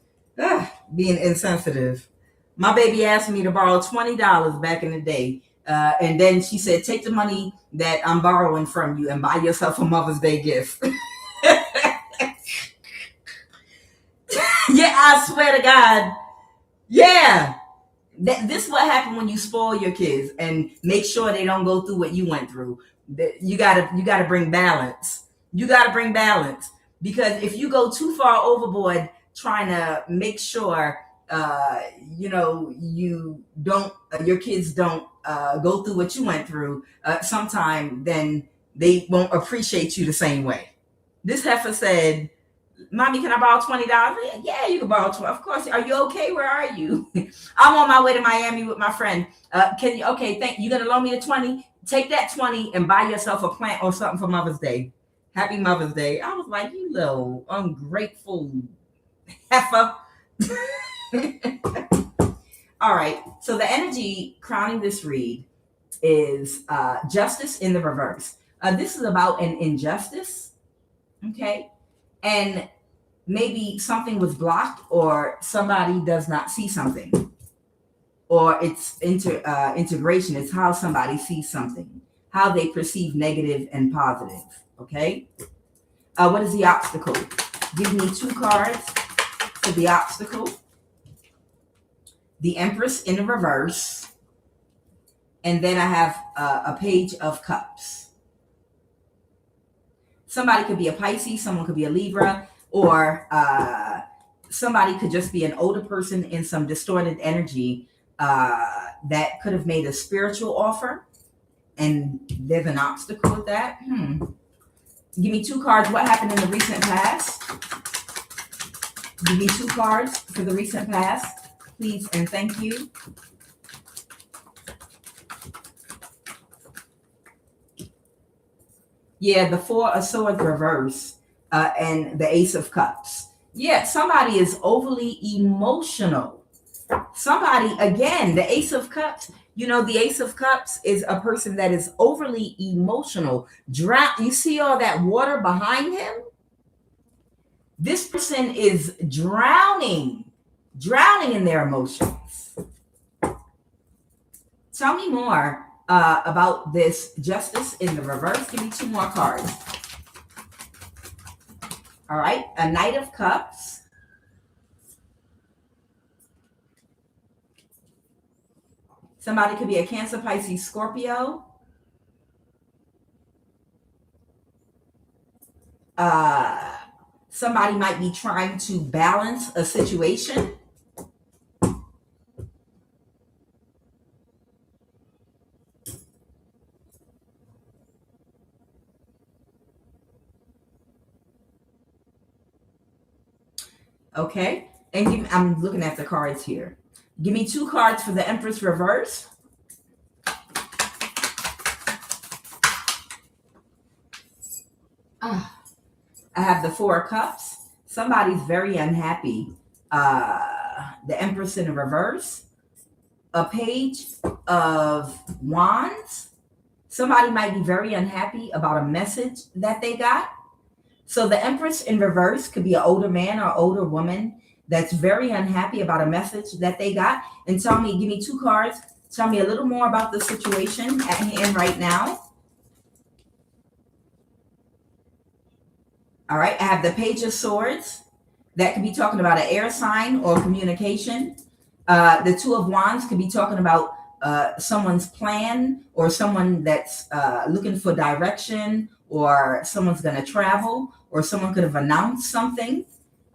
being insensitive. My baby asked me to borrow $20 back in the day. And then she said, take the money that I'm borrowing from you and buy yourself a Mother's Day gift. Yeah, I swear to God. Yeah. This is what happened when you spoil your kids and make sure they don't go through what you went through. You gotta bring balance. You gotta bring balance, because if you go too far overboard trying to make sure your kids don't go through what you went through, sometime then they won't appreciate you the same way. This heifer said, Mommy, can I borrow $20? Yeah, you can borrow $20. Of course. Are you okay? Where are you? I'm on my way to Miami with my friend. You gonna loan me the 20? Take that 20 and buy yourself a plant or something for Mother's Day. Happy Mother's Day. I was like, you little ungrateful heifer. All right. So the energy crowning this read is justice in the reverse. This is about an injustice, okay? And maybe something was blocked, or somebody does not see something, or it's integration. It's how somebody sees something, how they perceive negative and positive, okay? What is the obstacle? Give me 2 cards for the obstacle. The Empress in the reverse. And then I have a Page of Cups. Somebody could be a Pisces, someone could be a Libra, or somebody could just be an older person in some distorted energy that could have made a spiritual offer, and there's an obstacle with that. Give me 2 cards. What happened in the recent past? Give me 2 cards for the recent past, please, and thank you. Yeah, the 4 of Swords reverse and the Ace of Cups. Yeah, somebody is overly emotional. Somebody, again, the Ace of Cups. You know, the Ace of Cups is a person that is overly emotional. You see all that water behind him? This person is drowning in their emotions. Tell me more about this Justice in the reverse. Give me 2 more cards. All right, a Knight of Cups. Somebody could be a Cancer, Pisces, Scorpio. Somebody might be trying to balance a situation. Okay, and I'm looking at the cards here. Give me 2 cards for the Empress reverse. I have the 4 of Cups. Somebody's very unhappy. The Empress in the reverse. A Page of Wands. Somebody might be very unhappy about a message that they got. So the Empress in reverse could be an older man or older woman that's very unhappy about a message that they got. And give me 2 cards. Tell me a little more about the situation at hand right now. All right, I have the Page of Swords. That could be talking about an air sign or communication. The 2 of Wands could be talking about someone's plan, or someone that's looking for direction, or someone's going to travel, or someone could have announced something.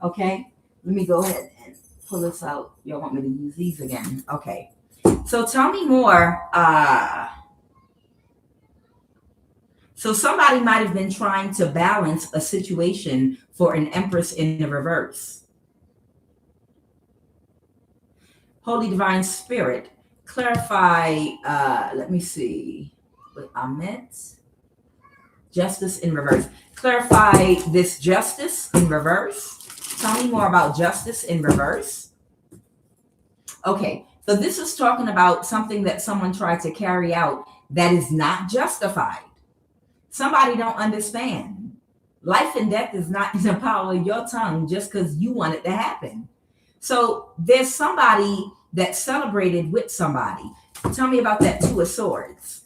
Okay, let me go ahead and pull this out. Y'all want me to use these again? Okay, so tell me more. So somebody might have been trying to balance a situation for an Empress in the reverse. Holy Divine Spirit, clarify, let me see what I meant. Justice in reverse. Clarify this Justice in reverse. Tell me more about Justice in reverse. Okay, so this is talking about something that someone tried to carry out that is not justified. Somebody don't understand. Life and death is not in the power of your tongue just because you want it to happen. So there's somebody that celebrated with somebody. Tell me about that 2 of Swords.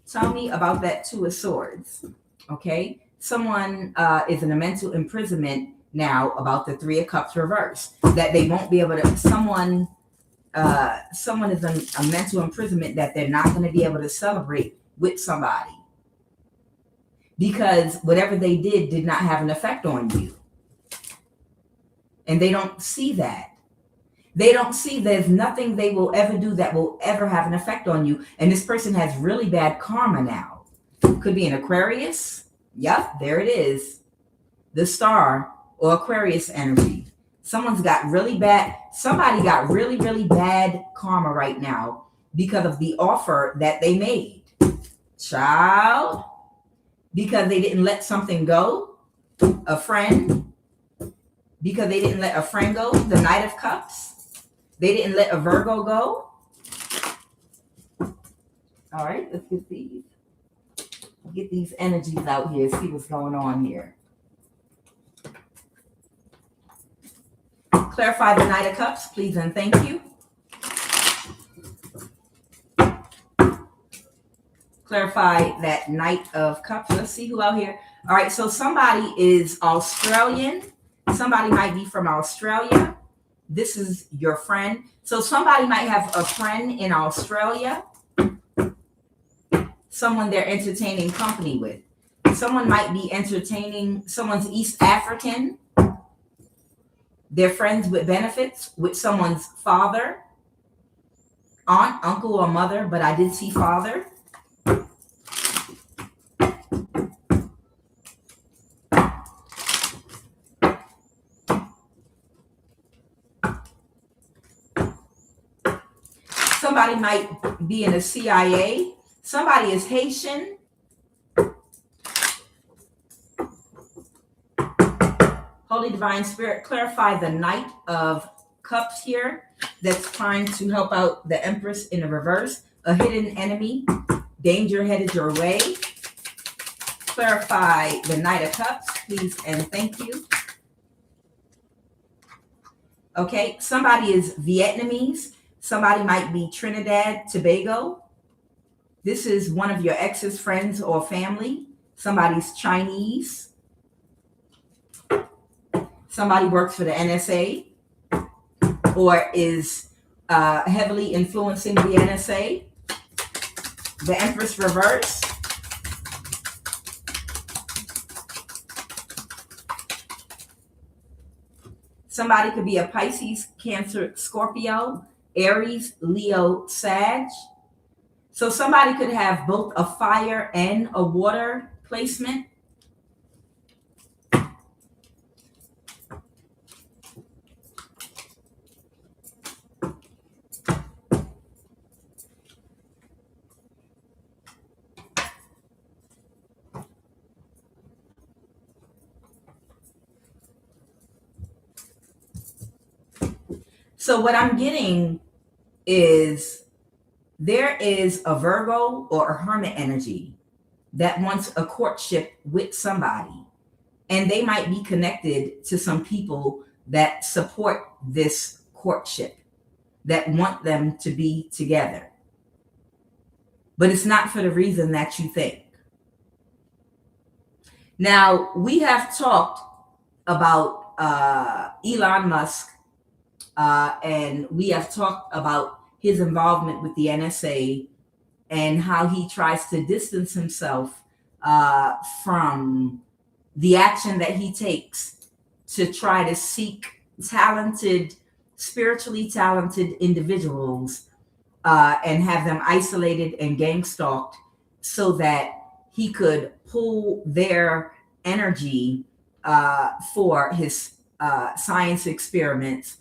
Tell me about that 2 of Swords. Okay, someone is in a mental imprisonment now about the 3 of Cups reverse, that they won't be able to. Someone is in a mental imprisonment that they're not going to be able to celebrate with somebody because whatever they did not have an effect on you. And they don't see that. They don't see there's nothing they will ever do that will ever have an effect on you. And this person has really bad karma now. Could be an Aquarius. Yep, there it is. The Star or Aquarius energy. Somebody got really, really bad karma right now because of the offer that they made. Child, because they didn't let something go. A friend, because they didn't let a friend go. The Knight of Cups. They didn't let a Virgo go. All right, let's get these energies out here, see what's going on here. Clarify the Knight of Cups, please and thank you. Clarify that Knight of Cups. Let's see who out here. All right, so somebody is Australian. Somebody might be from Australia. This is your friend. So somebody might have a friend in Australia. Someone they're entertaining company with. Someone might be entertaining, someone's East African. They're friends with benefits with someone's father, aunt, uncle, or mother, but I did see father. Somebody might be in the CIA. Somebody is Haitian. Holy Divine Spirit, clarify the Knight of Cups here that's trying to help out the Empress in the reverse. A hidden enemy, danger headed your way. Clarify the Knight of Cups, please and thank you. Okay, somebody is Vietnamese. Somebody might be Trinidad, Tobago. This is one of your ex's friends or family. Somebody's Chinese. Somebody works for the NSA or is heavily influencing the NSA. The Empress reverse. Somebody could be a Pisces, Cancer, Scorpio, Aries, Leo, Sag. So somebody could have both a fire and a water placement. So what I'm getting is there is a Virgo or a Hermit energy that wants a courtship with somebody, and they might be connected to some people that support this courtship, that want them to be together. But it's not for the reason that you think. Now, we have talked about Elon Musk, and we have talked about his involvement with the NSA and how he tries to distance himself from the action that he takes to try to seek talented, spiritually talented individuals and have them isolated and gang stalked so that he could pull their energy for his science experiments,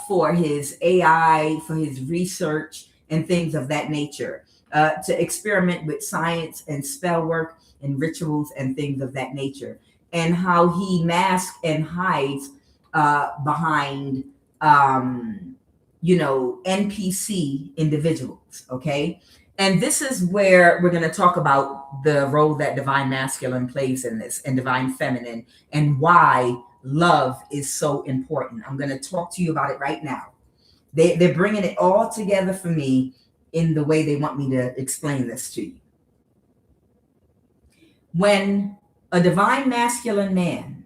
for his AI, for his research and things of that nature, to experiment with science and spell work and rituals and things of that nature, and how he masks and hides behind, NPC individuals, okay? And this is where we're going to talk about the role that divine masculine plays in this and divine feminine and why love is so important. I'm going to talk to you about it right now. They're bringing it all together for me in the way they want me to explain this to you. When a divine masculine man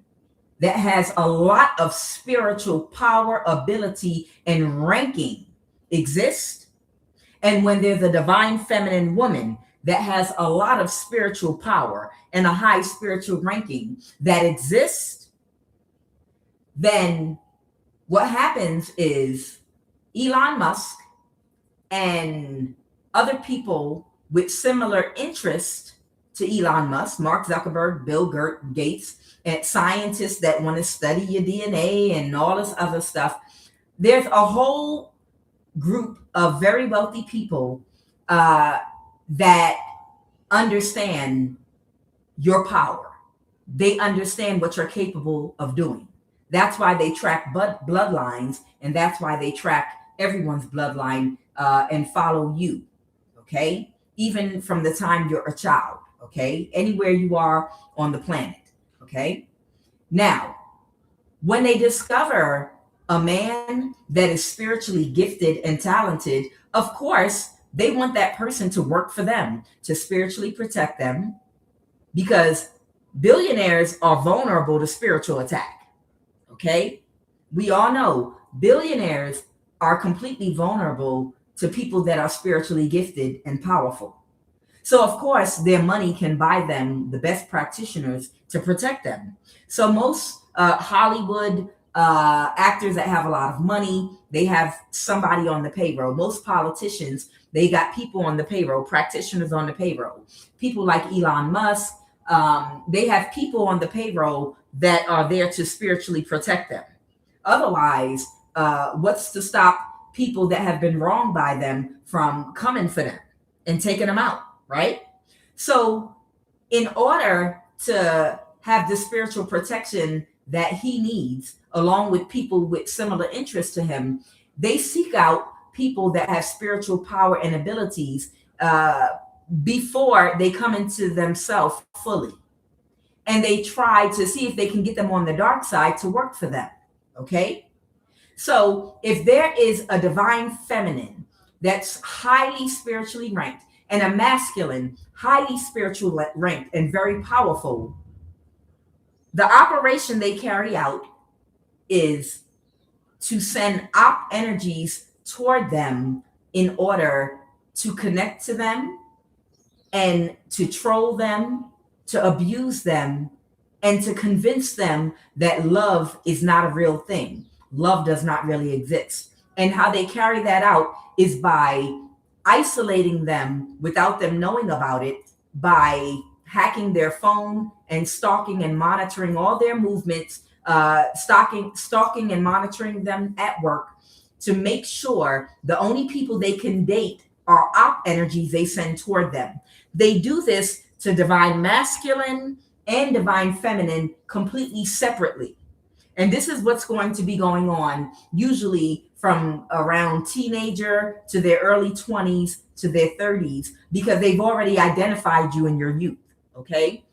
that has a lot of spiritual power, ability, and ranking exists, and when there's a divine feminine woman that has a lot of spiritual power and a high spiritual ranking that exists, then what happens is Elon Musk and other people with similar interest to Elon Musk, Mark Zuckerberg, Bill Gates, and scientists that want to study your DNA and all this other stuff. There's a whole group of very wealthy people that understand your power. They understand what you're capable of doing. That's why they track bloodlines, and that's why they track everyone's bloodline and follow you, okay? even from the time you're a child, okay? Anywhere you are on the planet, okay? Now, when they discover a man that is spiritually gifted and talented, of course, they want that person to work for them, to spiritually protect them, because billionaires are vulnerable to spiritual attack, okay? We all know billionaires are completely vulnerable to people that are spiritually gifted and powerful. So, of course, their money can buy them the best practitioners to protect them. So, most Hollywood actors that have a lot of money, they have somebody on the payroll. Most politicians, they got people on the payroll, practitioners on the payroll. People like Elon Musk, they have people on the payroll that are there to spiritually protect them. Otherwise, what's to stop people that have been wronged by them from coming for them and taking them out, right? So, in order to have the spiritual protection that he needs, along with people with similar interests to him, they seek out people that have spiritual power and abilities before they come into themselves fully. And they try to see if they can get them on the dark side to work for them, okay? So if there is a divine feminine that's highly spiritually ranked and a masculine, highly spiritual ranked and very powerful, the operation they carry out is to send op energies toward them in order to connect to them and to troll them, to abuse them, and to convince them that love is not a real thing. Love does not really exist. And how they carry that out is by isolating them without them knowing about it, by hacking their phone and stalking and monitoring all their movements, stalking and monitoring them at work to make sure the only people they can date are op energies they send toward them. They do this to divine masculine and divine feminine completely separately. And this is what's going to be going on usually from around teenager to their early 20s to their 30s, because they've already identified you in your youth, okay?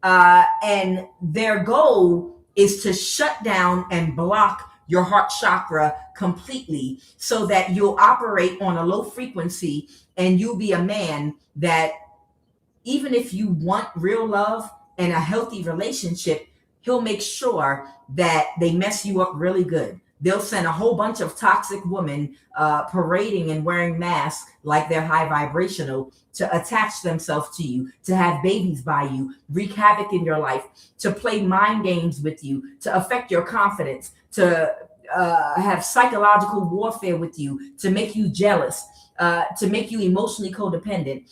And their goal is to shut down and block your heart chakra completely so that you'll operate on a low frequency and you'll be a man that, even if you want real love and a healthy relationship, he'll make sure that they mess you up really good. They'll send a whole bunch of toxic women parading and wearing masks like they're high vibrational to attach themselves to you, to have babies by you, wreak havoc in your life, to play mind games with you, to affect your confidence, to have psychological warfare with you, to make you jealous, to make you emotionally codependent.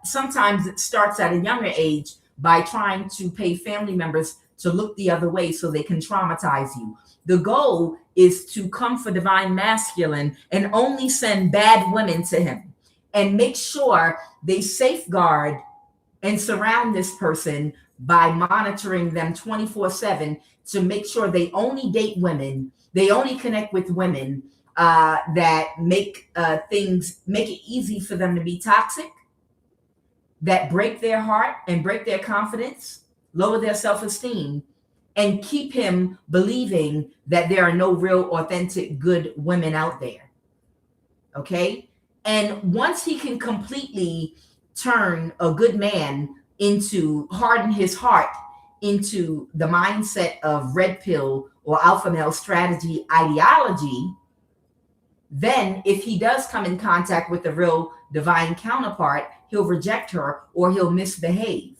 Sometimes it starts at a younger age by trying to pay family members to look the other way so they can traumatize you. The goal is to come for divine masculine and only send bad women to him and make sure they safeguard and surround this person by monitoring them 24/7 to make sure they only date women, they only connect with women that make it easy for them to be toxic, that break their heart and break their confidence, lower their self-esteem, and keep him believing that there are no real, authentic, good women out there. Okay? And once he can completely turn a good man harden his heart into the mindset of red pill or alpha male strategy ideology, then if he does come in contact with a real divine counterpart, he'll reject her or he'll misbehave.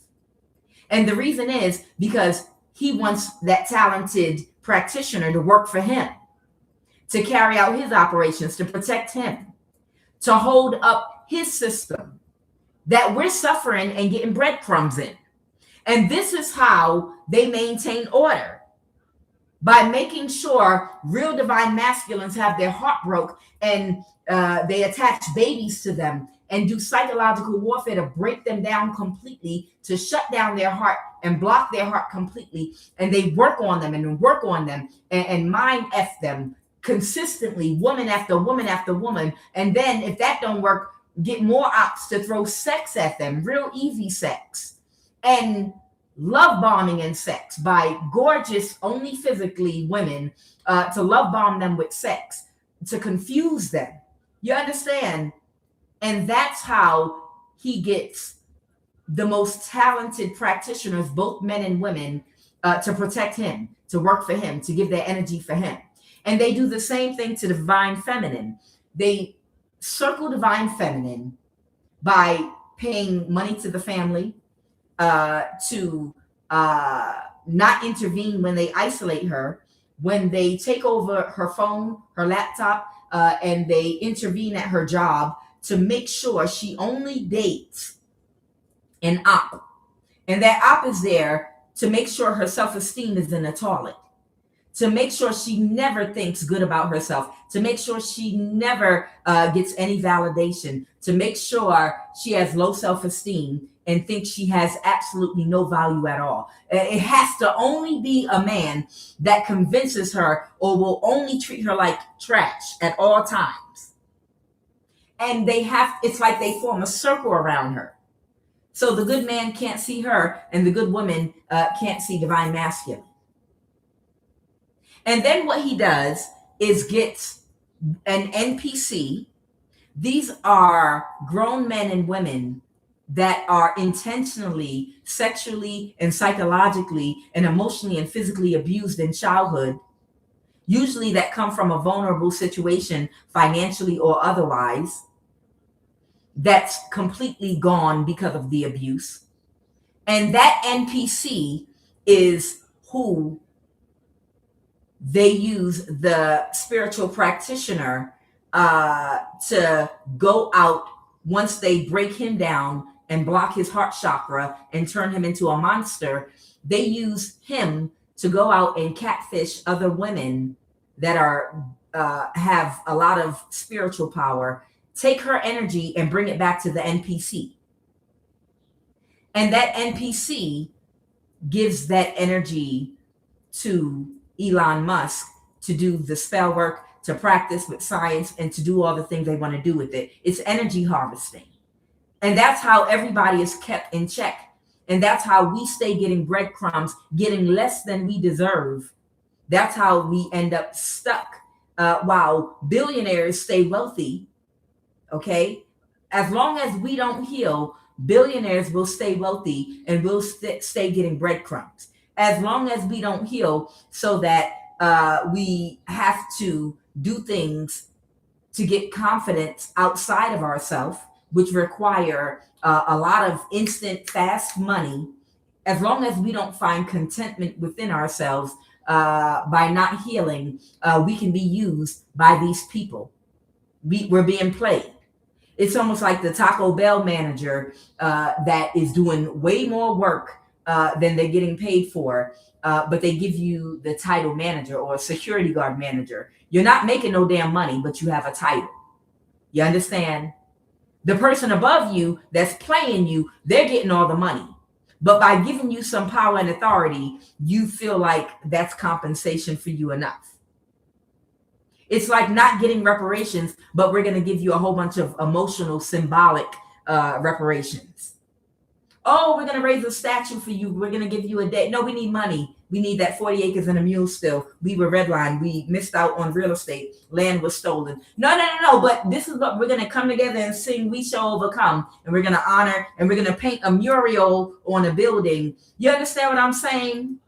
And the reason is because he wants that talented practitioner to work for him, to carry out his operations, to protect him, to hold up his system that we're suffering and getting breadcrumbs in. And this is how they maintain order, by making sure real divine masculines have their heart broke and they attach babies to them and do psychological warfare to break them down completely, to shut down their heart and block their heart completely. And they work on them and mind F them consistently, woman after woman after woman. And then if that don't work, get more ops to throw sex at them, real easy sex, and love bombing and sex by gorgeous, only physically women to love bomb them with sex, to confuse them. You understand? And that's how he gets the most talented practitioners, both men and women, to protect him, to work for him, to give their energy for him. And they do the same thing to divine feminine. They circle divine feminine by paying money to the family, to not intervene when they isolate her, when they take over her phone, her laptop, and they intervene at her job to make sure she only dates an op. And that op is there to make sure her self-esteem is in the toilet, to make sure she never thinks good about herself, to make sure she never gets any validation, to make sure she has low self-esteem and thinks she has absolutely no value at all. It has to only be a man that convinces her or will only treat her like trash at all times. And it's like they form a circle around her. So the good man can't see her and the good woman can't see divine masculine. And then what he does is gets an NPC. These are grown men and women that are intentionally, sexually, and psychologically, and emotionally and physically abused in childhood, usually that come from a vulnerable situation, financially or otherwise, that's completely gone because of the abuse. And that NPC is who they use the spiritual practitioner to go out once they break him down and block his heart chakra and turn him into a monster. They use him to go out and catfish other women that are have a lot of spiritual power, take her energy and bring it back to the NPC. And that NPC gives that energy to Elon Musk to do the spell work, to practice with science, and to do all the things they want to do with it. It's energy harvesting. And that's how everybody is kept in check. And that's how we stay getting breadcrumbs, getting less than we deserve. That's how we end up stuck while billionaires stay wealthy. Okay? As long as we don't heal, billionaires will stay wealthy and will stay getting breadcrumbs. As long as we don't heal, so that we have to do things to get confidence outside of ourselves, which require a lot of instant, fast money. As long as we don't find contentment within ourselves by not healing, we can be used by these people. We're being played. It's almost like the Taco Bell manager that is doing way more work than they're getting paid for, but they give you the title manager or security guard manager. You're not making no damn money, but you have a title. You understand? The person above you that's playing you, they're getting all the money. But by giving you some power and authority, you feel like that's compensation for you enough. It's like not getting reparations, but we're going to give you a whole bunch of emotional, symbolic reparations. Oh, we're going to raise a statue for you. We're going to give you a day. No, we need money. We need that 40 acres and a mule still. We were redlined. We missed out on real estate. Land was stolen. No. But this is what we're going to come together and sing We Shall Overcome. And we're going to honor and we're going to paint a mural on a building. You understand what I'm saying?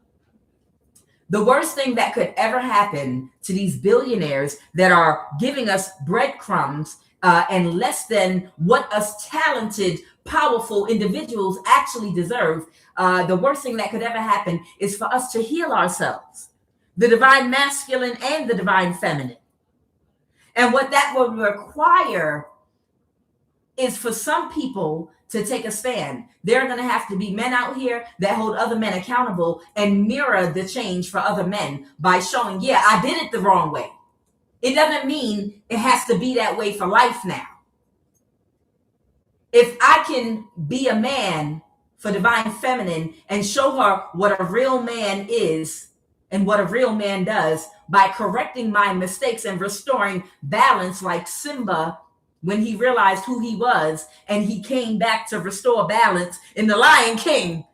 The worst thing that could ever happen to these billionaires that are giving us breadcrumbs and less than what us talented, powerful individuals actually deserve, the worst thing that could ever happen is for us to heal ourselves, the divine masculine and the divine feminine. And what that will require is for some people to take a stand. There are going to have to be men out here that hold other men accountable and mirror the change for other men by showing, yeah, I did it the wrong way. It doesn't mean it has to be that way for life now. If I can be a man for divine feminine and show her what a real man is and what a real man does by correcting my mistakes and restoring balance like Simba when he realized who he was and he came back to restore balance in the Lion King.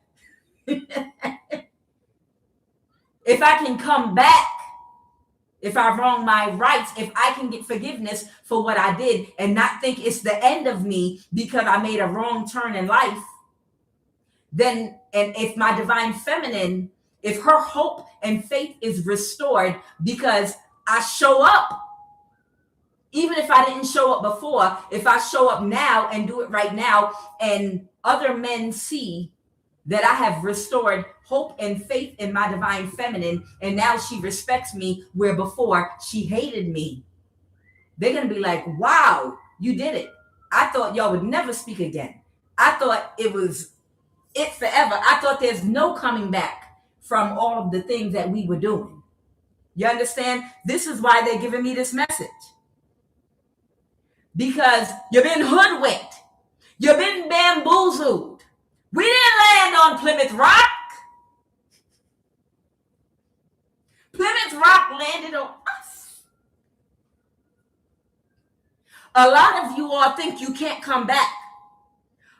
If I can come back, if I wrong my rights, if I can get forgiveness for what I did and not think it's the end of me because I made a wrong turn in life, then, and if my divine feminine, if her hope and faith is restored because I show up, even if I didn't show up before, if I show up now and do it right now, and other men see that I have restored hope and faith in my divine feminine, and now she respects me where before she hated me, they're going to be like, wow, you did it. I thought y'all would never speak again. I thought it was it forever. I thought there's no coming back from all of the things that we were doing. You understand? This is why they're giving me this message. Because you've been hoodwinked. You've been bamboozled. We didn't land on Plymouth Rock. Plymouth Rock landed on us. A lot of you all think you can't come back.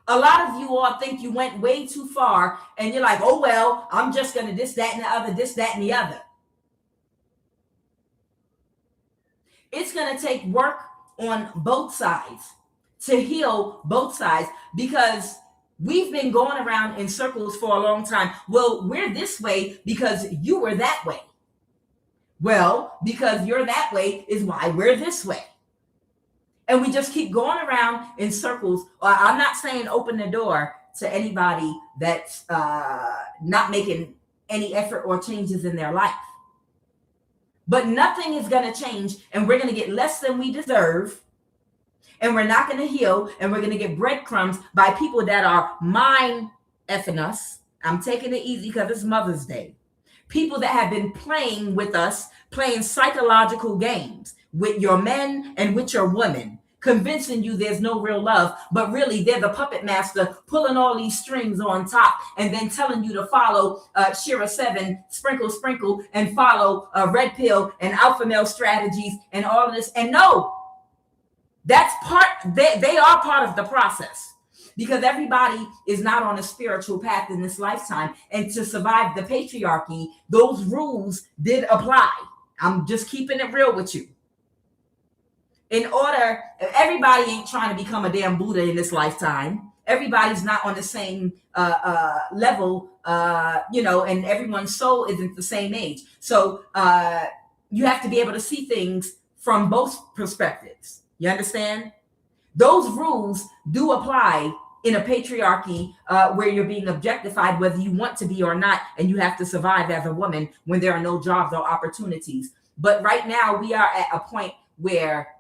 A lot of you all think you went way too far and you're like, oh, well, I'm just going to this, that, and the other, this, that, and the other. It's going to take work on both sides to heal both sides, because we've been going around in circles for a long time. Well, we're this way because you were that way. Well, because you're that way is why we're this way. And we just keep going around in circles. I'm not saying open the door to anybody that's not making any effort or changes in their life. But nothing is going to change, and we're going to get less than we deserve, and we're not going to heal, and we're going to get breadcrumbs by people that are mind effing us. I'm taking it easy because it's Mother's Day. People that have been playing with us, playing psychological games with your men and with your women, convincing you there's no real love, but really they're the puppet master pulling all these strings on top and then telling you to follow Shira 7, sprinkle, sprinkle, and follow red pill and alpha male strategies and all of this. And no, that's they are part of the process, because everybody is not on a spiritual path in this lifetime. And to survive the patriarchy, those rules did apply. I'm just keeping it real with you. In order, everybody ain't trying to become a damn Buddha in this lifetime. Everybody's not on the same level, and everyone's soul isn't the same age. So you have to be able to see things from both perspectives. You understand? Those rules do apply in a patriarchy where you're being objectified, whether you want to be or not, and you have to survive as a woman when there are no jobs or opportunities. But right now we are at a point where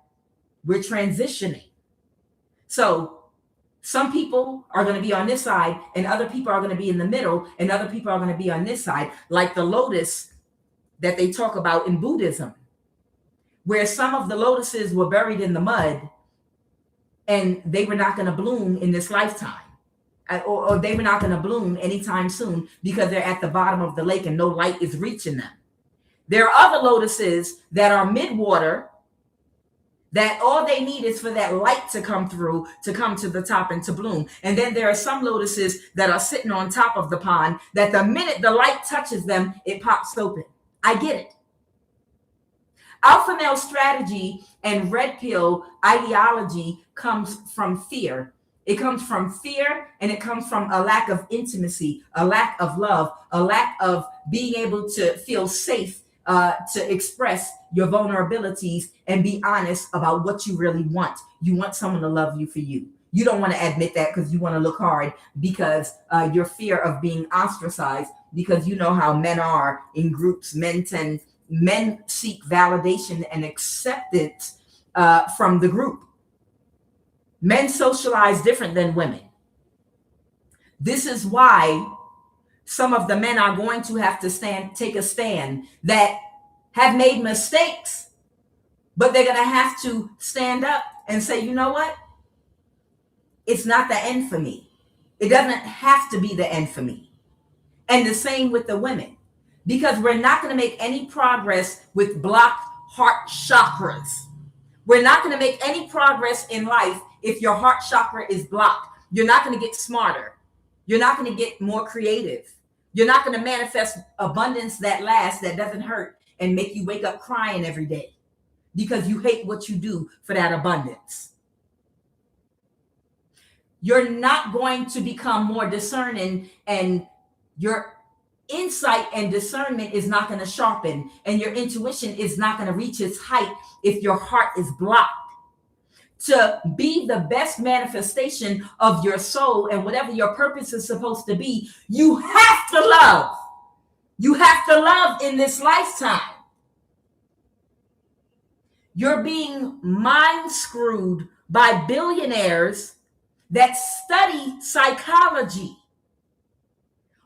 we're transitioning. So some people are going to be on this side, and other people are going to be in the middle, and other people are going to be on this side, like the lotus that they talk about in Buddhism, where some of the lotuses were buried in the mud and they were not going to bloom in this lifetime, or they were not going to bloom anytime soon because they're at the bottom of the lake and no light is reaching them. There are other lotuses that are mid-water, that all they need is for that light to come through, to come to the top and to bloom. And then there are some lotuses that are sitting on top of the pond that the minute the light touches them, it pops open. I get it. Alpha male strategy and red pill ideology comes from fear. It comes from fear, and it comes from a lack of intimacy, a lack of love, a lack of being able to feel safe to express your vulnerabilities and be honest about what you really want. You want someone to love you for you. You don't want to admit that because you want to look hard, because your fear of being ostracized, because you know how men are in groups. Men seek validation and acceptance from the group. Men socialize different than women. This is why some of the men are going to have to take a stand that have made mistakes, but they're going to have to stand up and say, you know what? It's not the end for me. It doesn't have to be the end for me. And the same with the women, because we're not going to make any progress with blocked heart chakras. We're not going to make any progress in life if your heart chakra is blocked. You're not going to get smarter. You're not going to get more creative. You're not going to manifest abundance that lasts, that doesn't hurt and make you wake up crying every day because you hate what you do for that abundance. You're not going to become more discerning, and your insight and discernment is not going to sharpen, and your intuition is not going to reach its height if your heart is blocked. To be the best manifestation of your soul and whatever your purpose is supposed to be, you have to love. You have to love in this lifetime. You're being mind screwed by billionaires that study psychology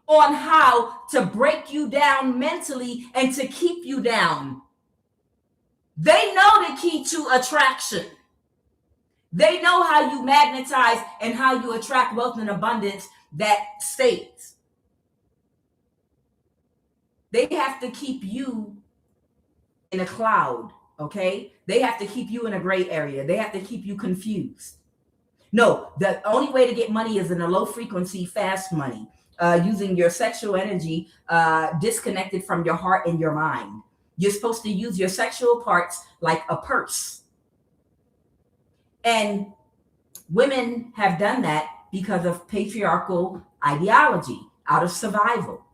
on how to break you down mentally and to keep you down. They know the key to attraction. They know how you magnetize and how you attract wealth and abundance that stays. They have to keep you in a cloud, okay? They have to keep you in a gray area. They have to keep you confused. No, the only way to get money is in a low frequency, fast money, using your sexual energy disconnected from your heart and your mind. You're supposed to use your sexual parts like a purse. And women have done that because of patriarchal ideology, out of survival.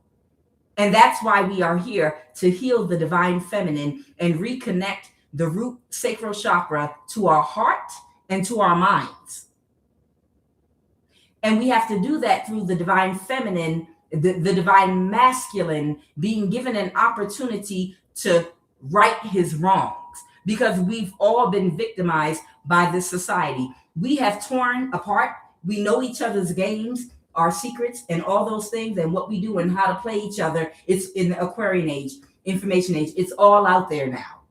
And that's why we are here, to heal the divine feminine and reconnect the root sacral chakra to our heart and to our minds. And we have to do that through the divine feminine, the divine masculine being given an opportunity to right his wrongs, because we've all been victimized by this society. We have torn apart. We know each other's games, our secrets, and all those things, and what we do and how to play each other. It's in the Aquarian age, information age. It's all out there now.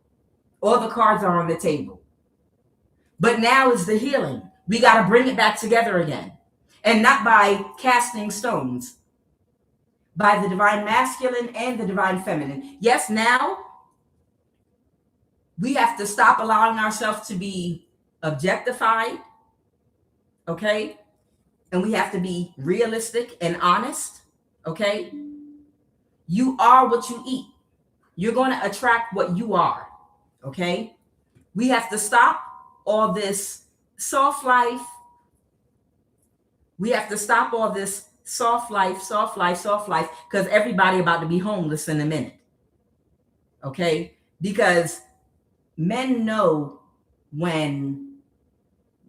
All the cards are on the table. But now is the healing. We got to bring it back together again. And not by casting stones, by the divine masculine and the divine feminine. Yes, now we have to stop allowing ourselves to be objectified, okay? And we have to be realistic and honest, okay? You are what you eat. You're going to attract what you are, okay? We have to stop all this soft life. We have to stop all this soft life, because everybody about to be homeless in a minute, okay? Because men know when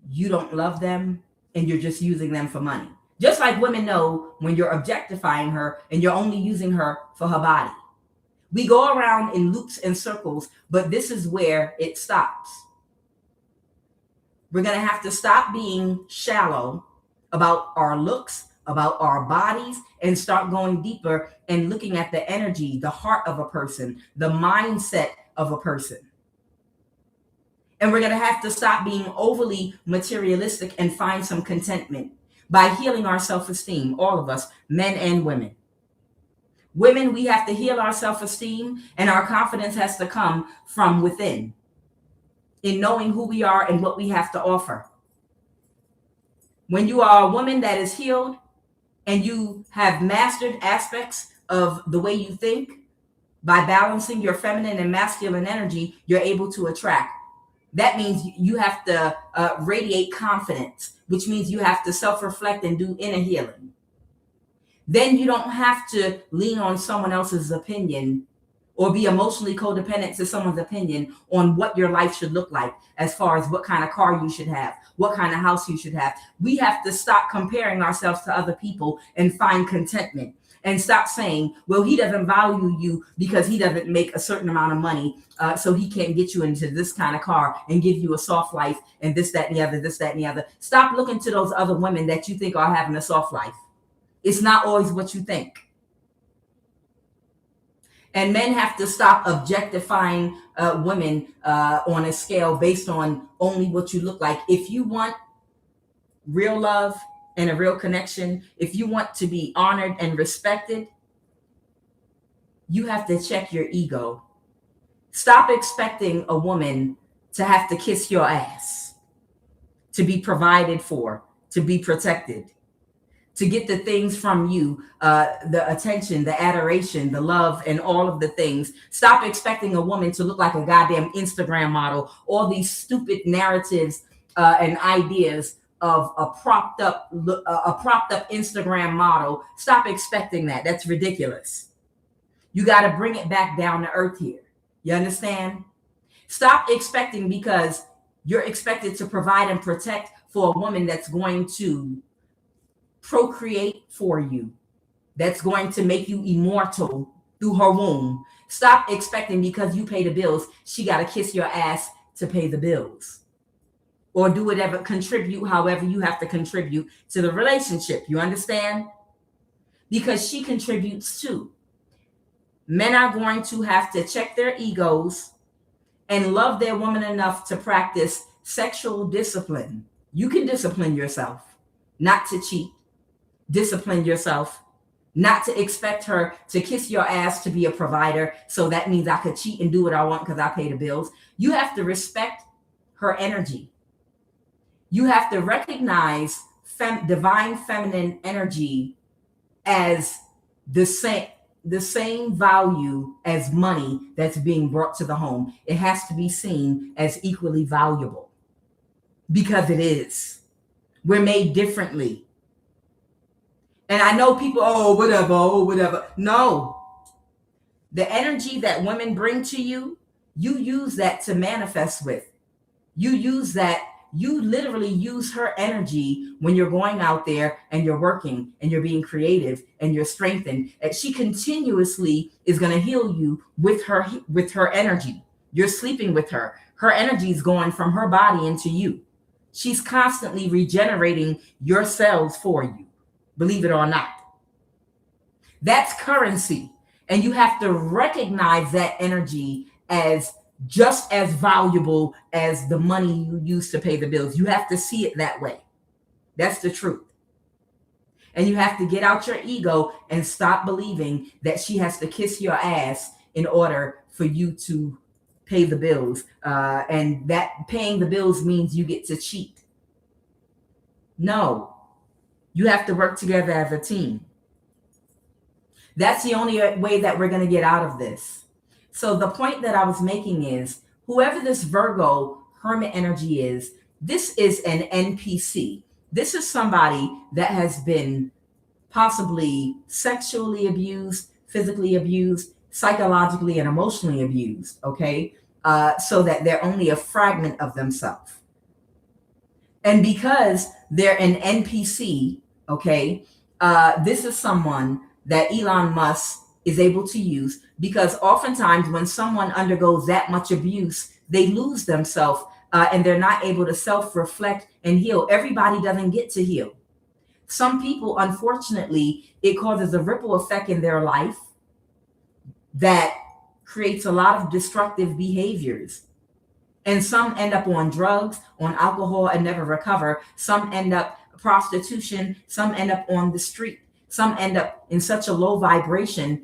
you don't love them and you're just using them for money. Just like women know when you're objectifying her and you're only using her for her body. We go around in loops and circles, but this is where it stops. We're going to have to stop being shallow about our looks, about our bodies, and start going deeper and looking at the energy, the heart of a person, the mindset of a person. And we're going to have to stop being overly materialistic and find some contentment by healing our self-esteem, all of us, men and women. Women, we have to heal our self-esteem, and our confidence has to come from within, in knowing who we are and what we have to offer. When you are a woman that is healed and you have mastered aspects of the way you think, by balancing your feminine and masculine energy, you're able to attract. That means you have to radiate confidence, which means you have to self-reflect and do inner healing. Then you don't have to lean on someone else's opinion or be emotionally codependent to someone's opinion on what your life should look like, as far as what kind of car you should have, what kind of house you should have. We have to stop comparing ourselves to other people and find contentment, and stop saying, well, he doesn't value you because he doesn't make a certain amount of money, so he can't get you into this kind of car and give you a soft life and this, that, and the other, this, that, and the other. Stop looking to those other women that you think are having a soft life. It's not always what you think. And men have to stop objectifying women on a scale based on only what you look like. If you want real love and a real connection, if you want to be honored and respected, you have to check your ego. Stop expecting a woman to have to kiss your ass, to be provided for, to be protected, to get the things from you, the attention, the adoration, the love, and all of the things. Stop expecting a woman to look like a goddamn Instagram model. All these stupid narratives and ideas of a propped up Instagram model. Stop expecting that. That's ridiculous. You got to bring it back down to earth here. You understand? Stop expecting, because you're expected to provide and protect for a woman that's going to procreate for you, that's going to make you immortal through her womb. Stop expecting because you pay the bills, she got to kiss your ass to pay the bills, or do whatever, contribute however you have to contribute to the relationship. You understand? Because she contributes too. Men are going to have to check their egos and love their woman enough to practice sexual discipline. You can discipline yourself not to cheat. Discipline yourself not to expect her to kiss your ass to be a provider. So that means I could cheat and do what I want because I pay the bills. You have to respect her energy. You have to recognize divine feminine energy as the same value as money that's being brought to the home. It has to be seen as equally valuable, because it is. We're made differently. And I know people, oh, whatever. No. The energy that women bring to you, you use that to manifest with. You use that. You literally use her energy when you're going out there and you're working and you're being creative and you're strengthened. And she continuously is going to heal you with her energy. You're sleeping with her. Her energy is going from her body into you. She's constantly regenerating your cells for you, believe it or not. That's currency. And you have to recognize that energy as just as valuable as the money you use to pay the bills. You have to see it that way. That's the truth. And you have to get out your ego and stop believing that she has to kiss your ass in order for you to pay the bills. And that paying the bills means you get to cheat. No, you have to work together as a team. That's the only way that we're going to get out of this. So the point that I was making is, whoever this Virgo hermit energy is, this is an NPC. This is somebody that has been possibly sexually abused, physically abused, psychologically and emotionally abused, okay? So that they're only a fragment of themselves. And because they're an NPC, okay, this is someone that Elon Musk is able to use, because oftentimes when someone undergoes that much abuse, they lose themselves and they're not able to self-reflect and heal. Everybody doesn't get to heal. Some people, unfortunately, it causes a ripple effect in their life that creates a lot of destructive behaviors. And some end up on drugs, on alcohol, and never recover. Some end up prostitution. Some end up on the street. Some end up in such a low vibration,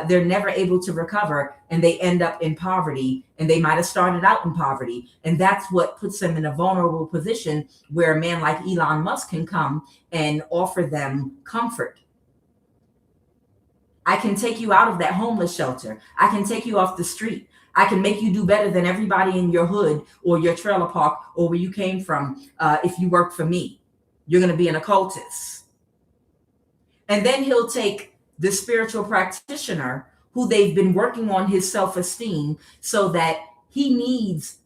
they're never able to recover, and they end up in poverty, and they might have started out in poverty. And that's what puts them in a vulnerable position where a man like Elon Musk can come and offer them comfort. I can take you out of that homeless shelter. I can take you off the street. I can make you do better than everybody in your hood or your trailer park or where you came from if you work for me. You're going to be an occultist. And then he'll take the spiritual practitioner who they've been working on his self-esteem so that he needs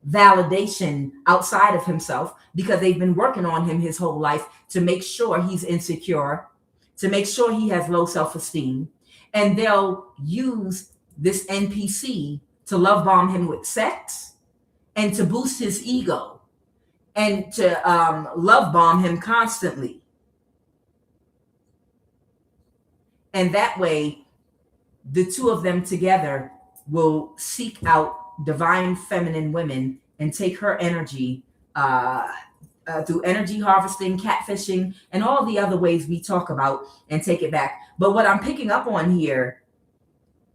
validation outside of himself, because they've been working on him his whole life to make sure he's insecure, to make sure he has low self-esteem. And they'll use this NPC to love bomb him with sex and to boost his ego and to love bomb him constantly. And that way, the two of them together will seek out divine feminine women and take her energy through energy harvesting, catfishing, and all the other ways we talk about, and take it back. But what I'm picking up on here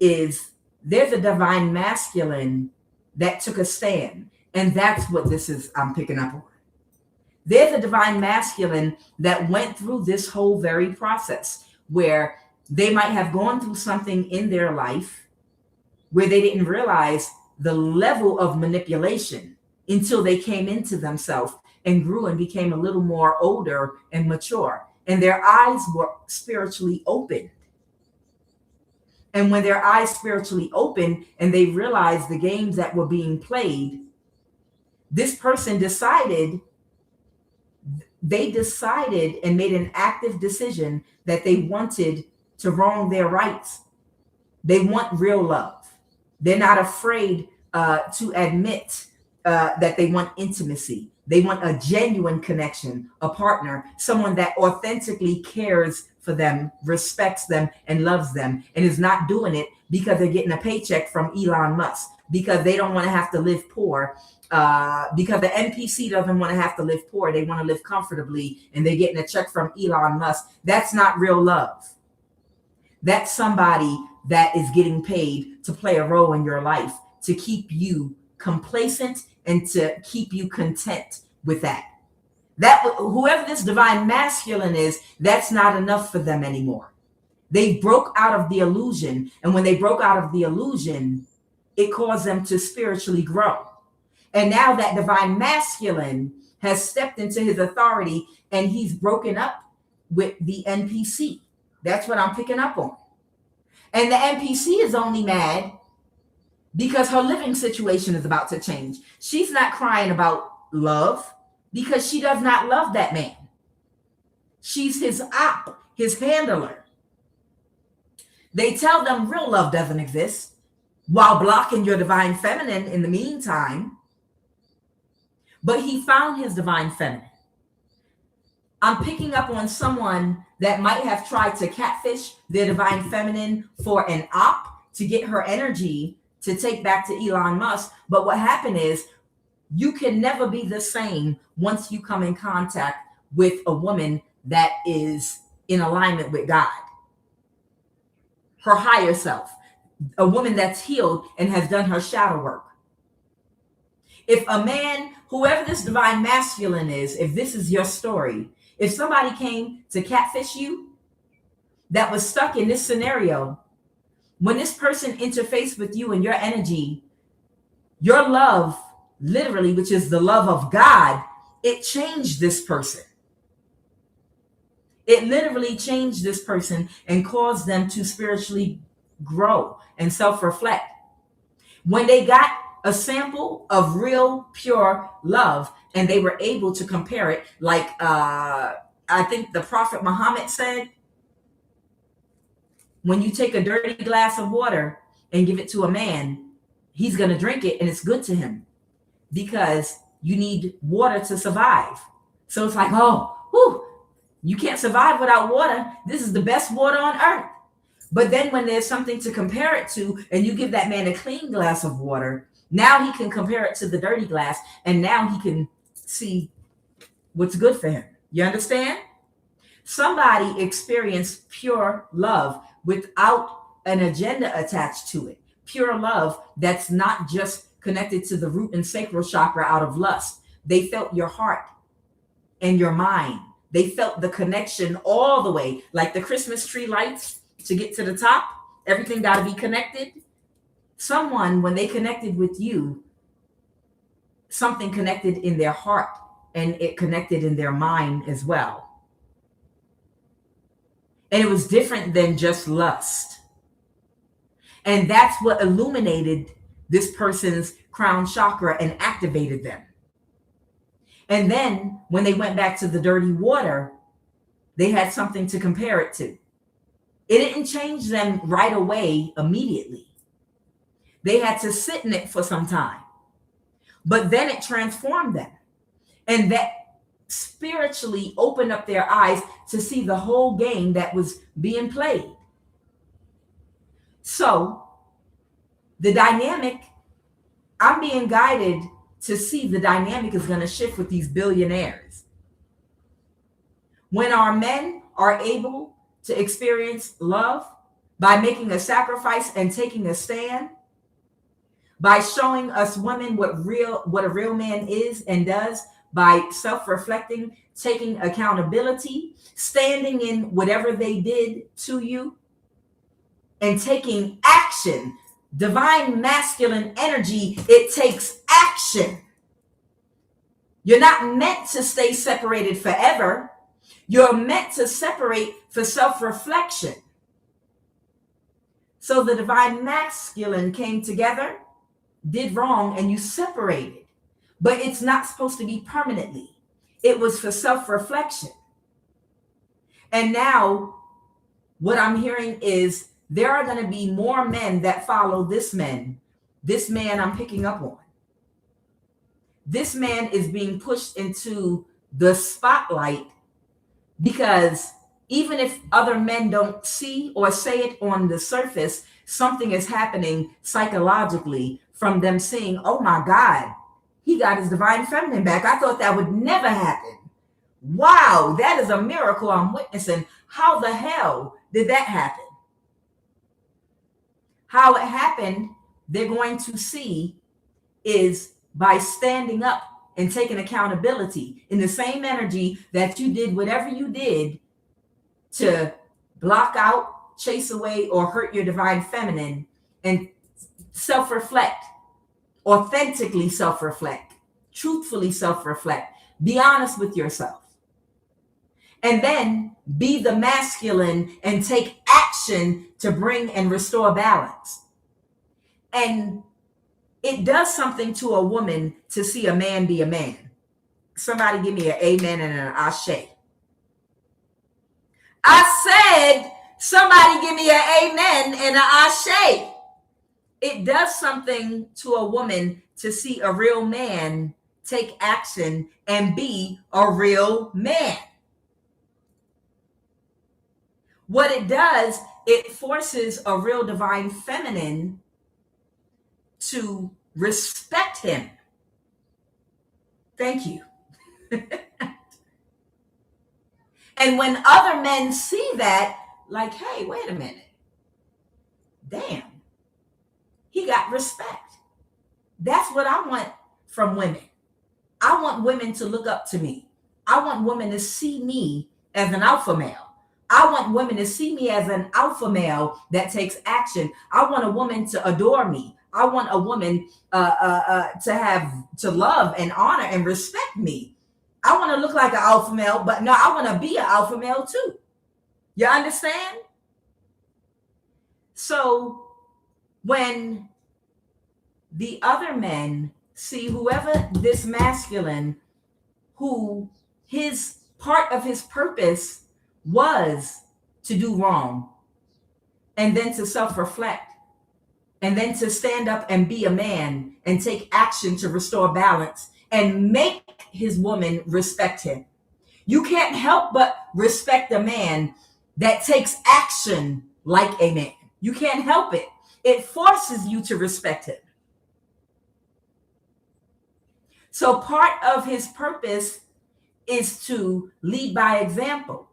is there's a divine masculine that took a stand. And that's what this is I'm picking up on. There's a divine masculine that went through this whole very process where they might have gone through something in their life where they didn't realize the level of manipulation until they came into themselves and grew and became a little more older and mature. And their eyes were spiritually open. And when their eyes spiritually opened and they realized the games that were being played, this person decided and made an active decision that they wanted to wrong their rights. They want real love. They're not afraid to admit that they want intimacy. They want a genuine connection, a partner, someone that authentically cares for them, respects them, and loves them, and is not doing it because they're getting a paycheck from Elon Musk, because they don't want to have to live poor, because the NPC doesn't want to have to live poor. They want to live comfortably, and they're getting a check from Elon Musk. That's not real love. That's somebody that is getting paid to play a role in your life, to keep you complacent and to keep you content with that. That whoever this divine masculine is, that's not enough for them anymore. They broke out of the illusion. And when they broke out of the illusion, it caused them to spiritually grow. And now that divine masculine has stepped into his authority and he's broken up with the NPC. That's what I'm picking up on. And the NPC is only mad because her living situation is about to change. She's not crying about love because she does not love that man. She's his op, his handler. They tell them real love doesn't exist while blocking your divine feminine in the meantime. But he found his divine feminine. I'm picking up on someone that might have tried to catfish their divine feminine for an op to get her energy to take back to Elon Musk. But what happened is you can never be the same once you come in contact with a woman that is in alignment with God, her higher self, a woman that's healed and has done her shadow work. If a man, whoever this divine masculine is, if this is your story, if somebody came to catfish you that was stuck in this scenario, when this person interfaced with you and your energy, your love, literally, which is the love of God, it changed this person. It literally changed this person and caused them to spiritually grow and self-reflect. When they got a sample of real, pure love, and they were able to compare it, like I think the Prophet Muhammad said, when you take a dirty glass of water and give it to a man, he's going to drink it and it's good to him because you need water to survive. So it's like, oh, whew, you can't survive without water. This is the best water on earth. But then when there's something to compare it to and you give that man a clean glass of water, now he can compare it to the dirty glass and now he can see what's good for him. You understand? Somebody experienced pure love without an agenda attached to it. Pure love that's not just connected to the root and sacral chakra out of lust. They felt your heart and your mind. They felt the connection all the way, like the Christmas tree lights to get to the top. Everything got to be connected. Someone, when they connected with you, something connected in their heart and it connected in their mind as well. And it was different than just lust. And that's what illuminated this person's crown chakra and activated them. And then when they went back to the dirty water, they had something to compare it to. It didn't change them right away, immediately. They had to sit in it for some time. But then it transformed them. And that spiritually opened up their eyes to see the whole game that was being played. So the dynamic, I'm being guided to see the dynamic is going to shift with these billionaires. When our men are able to experience love by making a sacrifice and taking a stand, by showing us women what a real man is and does, by self-reflecting, taking accountability, standing in whatever they did to you, and taking action. Divine masculine energy, it takes action. You're not meant to stay separated forever. You're meant to separate for self-reflection. So the divine masculine came together, did wrong, and you separated. But it's not supposed to be permanently. It was for self-reflection. And now what I'm hearing is there are going to be more men that follow this man I'm picking up on. This man is being pushed into the spotlight because even if other men don't see or say it on the surface, something is happening psychologically from them seeing, oh my God, he got his divine feminine back. I thought that would never happen. Wow, that is a miracle I'm witnessing. How the hell did that happen? How it happened, they're going to see is by standing up and taking accountability in the same energy that you did whatever you did to block out, chase away, or hurt your divine feminine, and self-reflect, authentically self-reflect, truthfully self-reflect, be honest with yourself. And then be the masculine and take action to bring and restore balance. And it does something to a woman to see a man be a man. Somebody give me an amen and an ashe. I said, somebody give me an amen and an ashe. It does something to a woman to see a real man take action and be a real man. What it does, it forces a real divine feminine to respect him. Thank you. And when other men see that, like, hey, wait a minute. Damn. He got respect. That's what I want from women. I want women to look up to me. I want women to see me as an alpha male. I want women to see me as an alpha male that takes action. I want a woman to adore me. I want a woman to love and honor and respect me. I want to look like an alpha male, but no, I want to be an alpha male too. You understand? So when the other men see whoever this masculine, who his part of his purpose was to do wrong, and then to self-reflect, and then to stand up and be a man and take action to restore balance and make his woman respect him. You can't help but respect a man that takes action like a man. You can't help it. It forces you to respect him. So part of his purpose is to lead by example.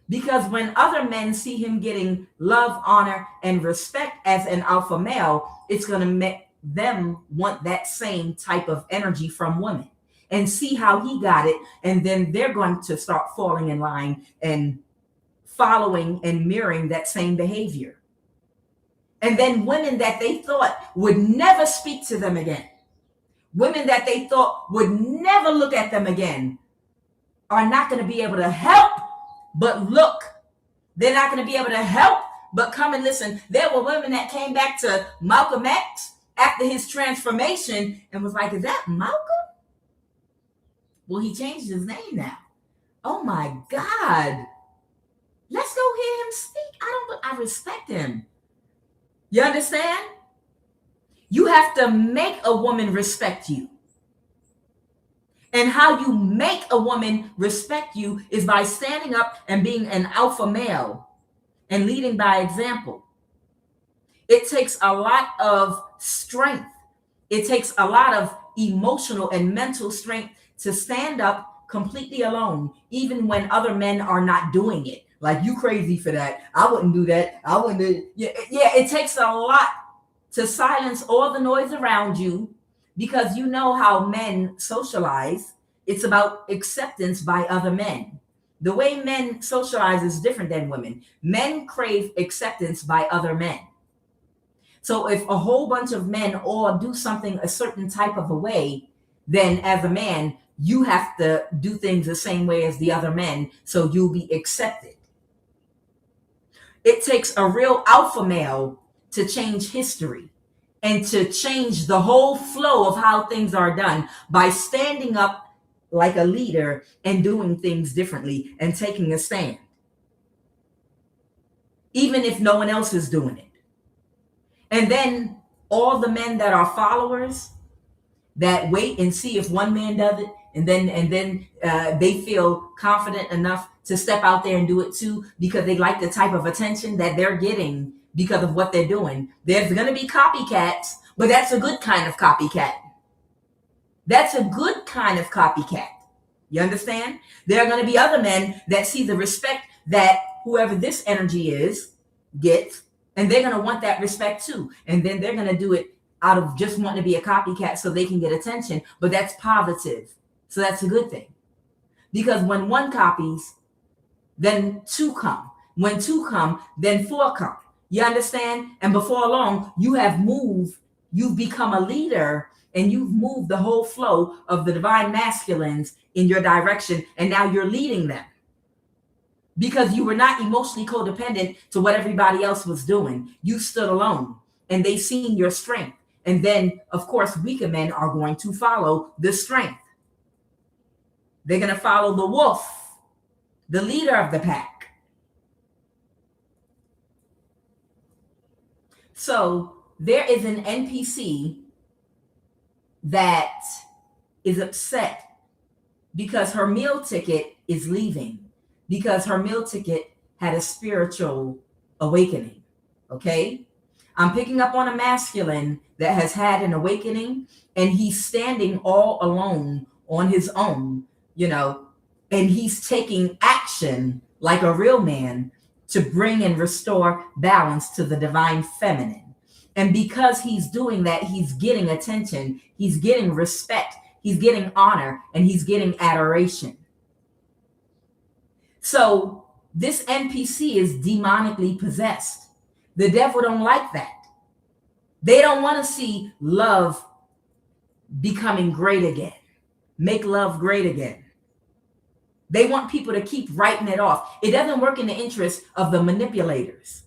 Because when other men see him getting love, honor, and respect as an alpha male, it's going to make them want that same type of energy from women and see how he got it. And then they're going to start falling in line and following and mirroring that same behavior. And then women that they thought would never speak to them again, women that they thought would never look at them again, are not going to be able to help but look. They're not going to be able to help but come and listen. There were women that came back to Malcolm X after his transformation and was like, is that Malcolm? Well, he changed his name now. Oh my God. Let's go hear him speak. I respect him. You understand? You have to make a woman respect you. And how you make a woman respect you is by standing up and being an alpha male and leading by example. It takes a lot of strength. It takes a lot of emotional and mental strength to stand up completely alone, even when other men are not doing it. Like, you crazy for that. I wouldn't do that. I wouldn't do it. Yeah, it takes a lot to silence all the noise around you, because you know how men socialize. It's about acceptance by other men. The way men socialize is different than women. Men crave acceptance by other men. So if a whole bunch of men all do something a certain type of a way, then as a man, you have to do things the same way as the other men, so you'll be accepted. It takes a real alpha male to change history and to change the whole flow of how things are done by standing up like a leader and doing things differently and taking a stand, even if no one else is doing it. And then all the men that are followers that wait and see if one man does it, and then they feel confident enough to step out there and do it too, because they like the type of attention that they're getting because of what they're doing. There's going to be copycats, but that's a good kind of copycat. That's a good kind of copycat. You understand? There are going to be other men that see the respect that whoever this energy is gets, and they're going to want that respect too. And then they're going to do it out of just wanting to be a copycat so they can get attention. But that's positive. So that's a good thing. Because when one copies, then two come. When two come, then four come. You understand? And before long, you have moved, you've become a leader, and you've moved the whole flow of the divine masculines in your direction, and now you're leading them. Because you were not emotionally codependent to what everybody else was doing. You stood alone, and they've seen your strength. And then, of course, weaker men are going to follow the strength. They're going to follow the wolf, the leader of the pack. So there is an NPC that is upset because her meal ticket is leaving, because her meal ticket had a spiritual awakening. Okay? I'm picking up on a masculine that has had an awakening, and he's standing all alone on his own, and he's taking action like a real man to bring and restore balance to the divine feminine. And because he's doing that, he's getting attention, he's getting respect, he's getting honor, and he's getting adoration. So this NPC is demonically possessed. The devil don't like that. They don't want to see love becoming great again. Make love great again. They want people to keep writing it off. It doesn't work in the interest of the manipulators,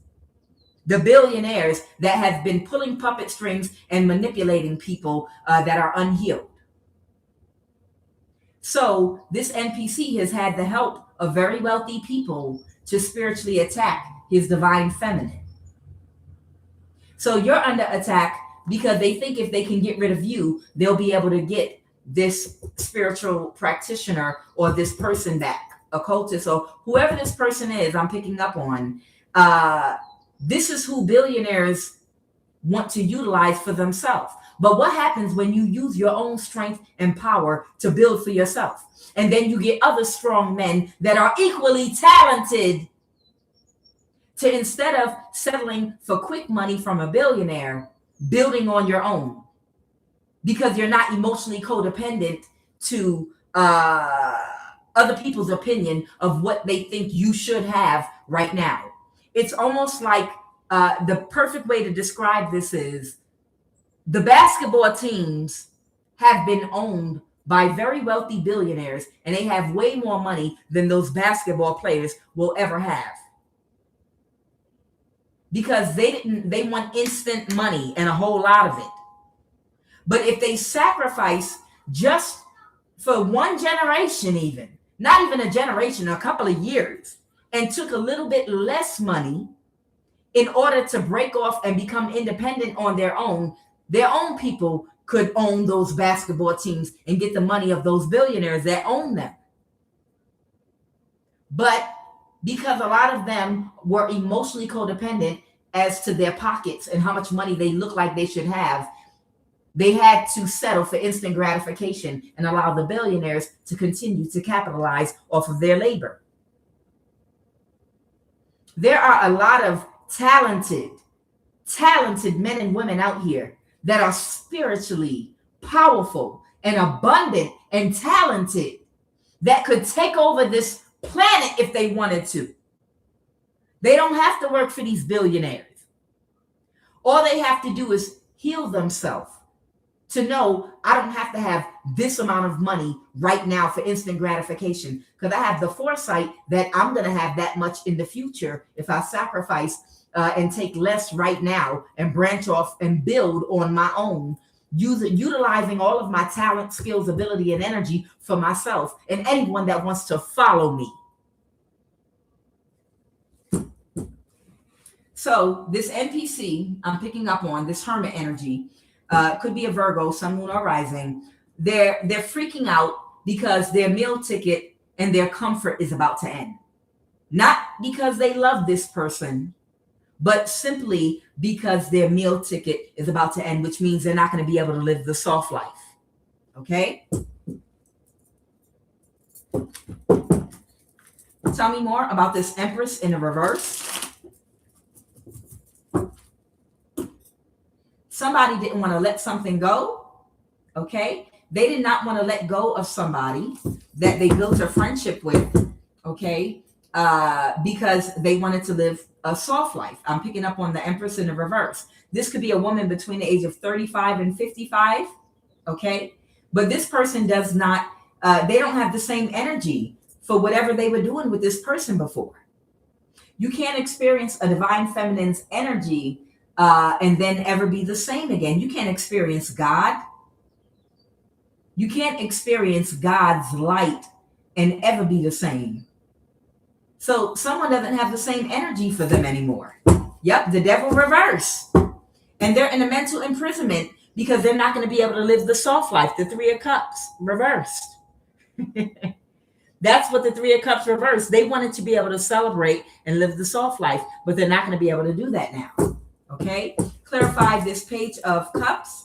the billionaires that have been pulling puppet strings and manipulating people that are unhealed. So this NPC has had the help of very wealthy people to spiritually attack his divine feminine. So you're under attack because they think if they can get rid of you, they'll be able to get this spiritual practitioner or this person back, occultist, or whoever this person is I'm picking up on. This is who billionaires want to utilize for themselves. But what happens when you use your own strength and power to build for yourself? And then you get other strong men that are equally talented to, instead of settling for quick money from a billionaire, building on your own, because you're not emotionally codependent to other people's opinion of what they think you should have right now. It's almost like the perfect way to describe this is the basketball teams have been owned by very wealthy billionaires, and they have way more money than those basketball players will ever have. Because they want instant money and a whole lot of it. But if they sacrifice just for one generation, even not even a generation, a couple of years, and took a little bit less money in order to break off and become independent on their own people could own those basketball teams and get the money of those billionaires that own them. But because a lot of them were emotionally codependent as to their pockets and how much money they look like they should have, they had to settle for instant gratification and allow the billionaires to continue to capitalize off of their labor. There are a lot of talented talented men and women out here that are spiritually powerful and abundant and talented that could take over this planet if they wanted to. They don't have to work for these billionaires. All they have to do is heal themselves to know I don't have to have this amount of money right now for instant gratification, because I have the foresight that I'm going to have that much in the future if I sacrifice and take less right now and branch off and build on my own, utilizing all of my talent, skills, ability, and energy for myself and anyone that wants to follow me. So this NPC I'm picking up on, this hermit energy, could be a Virgo, sun, moon, or rising. They're freaking out because their meal ticket and their comfort is about to end. Not because they love this person, but simply because their meal ticket is about to end, which means they're not going to be able to live the soft life. Okay? Tell me more about this Empress in the reverse. Somebody didn't want to let something go. Okay? They did not want to let go of somebody that they built a friendship with. Okay? Because they wanted to live a soft life. I'm picking up on the Empress in the reverse. This could be a woman between the age of 35 and 55. Okay? But this person does not, they don't have the same energy for whatever they were doing with this person before. You can't experience a divine feminine's energy and then ever be the same again. You can't experience God. You can't experience God's light and ever be the same. So someone doesn't have the same energy for them anymore. Yep, the devil reverse. And they're in a mental imprisonment because they're not going to be able to live the soft life. The Three of Cups reversed. That's what the Three of Cups reversed. They wanted to be able to celebrate and live the soft life, but they're not going to be able to do that now. Okay? Clarify this Page of Cups.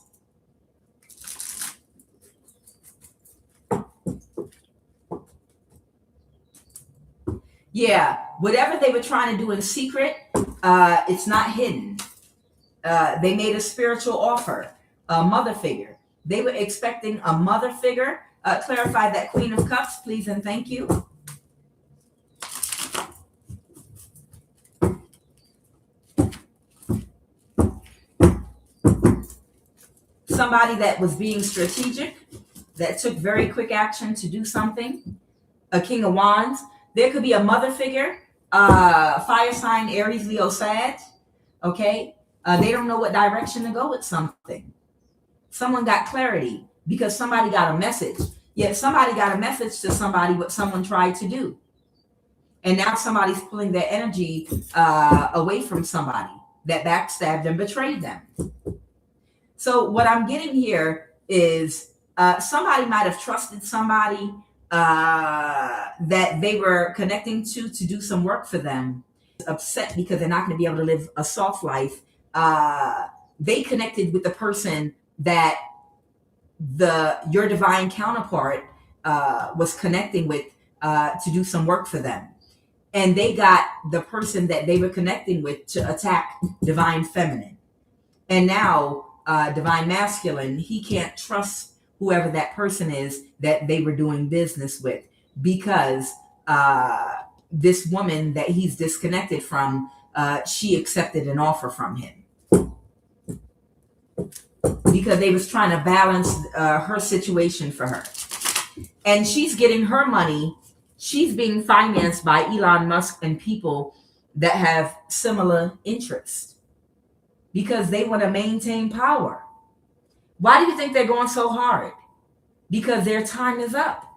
Yeah, whatever they were trying to do in secret, it's not hidden. They made a spiritual offer, a mother figure. They were expecting a mother figure. Clarify that Queen of Cups, please and thank you. Somebody that was being strategic, that took very quick action to do something. A King of Wands. There could be a mother figure, fire sign, Aries, Leo, Sag. Okay? They don't know what direction to go with something. Someone got clarity because somebody got a message. Yet somebody got a message to somebody what someone tried to do. And now somebody's pulling their energy away from somebody that backstabbed and betrayed them. So what I'm getting here is somebody might have trusted somebody that they were connecting to do some work for them, upset because they're not going to be able to live a soft life. They connected with the person that your divine counterpart was connecting with to do some work for them. And they got the person that they were connecting with to attack divine feminine. And now divine masculine, he can't trust whoever that person is that they were doing business with, because this woman that he's disconnected from, she accepted an offer from him because they was trying to balance her situation for her. And she's getting her money. She's being financed by Elon Musk and people that have similar interests because they want to maintain power. Why do you think they're going so hard? Because their time is up.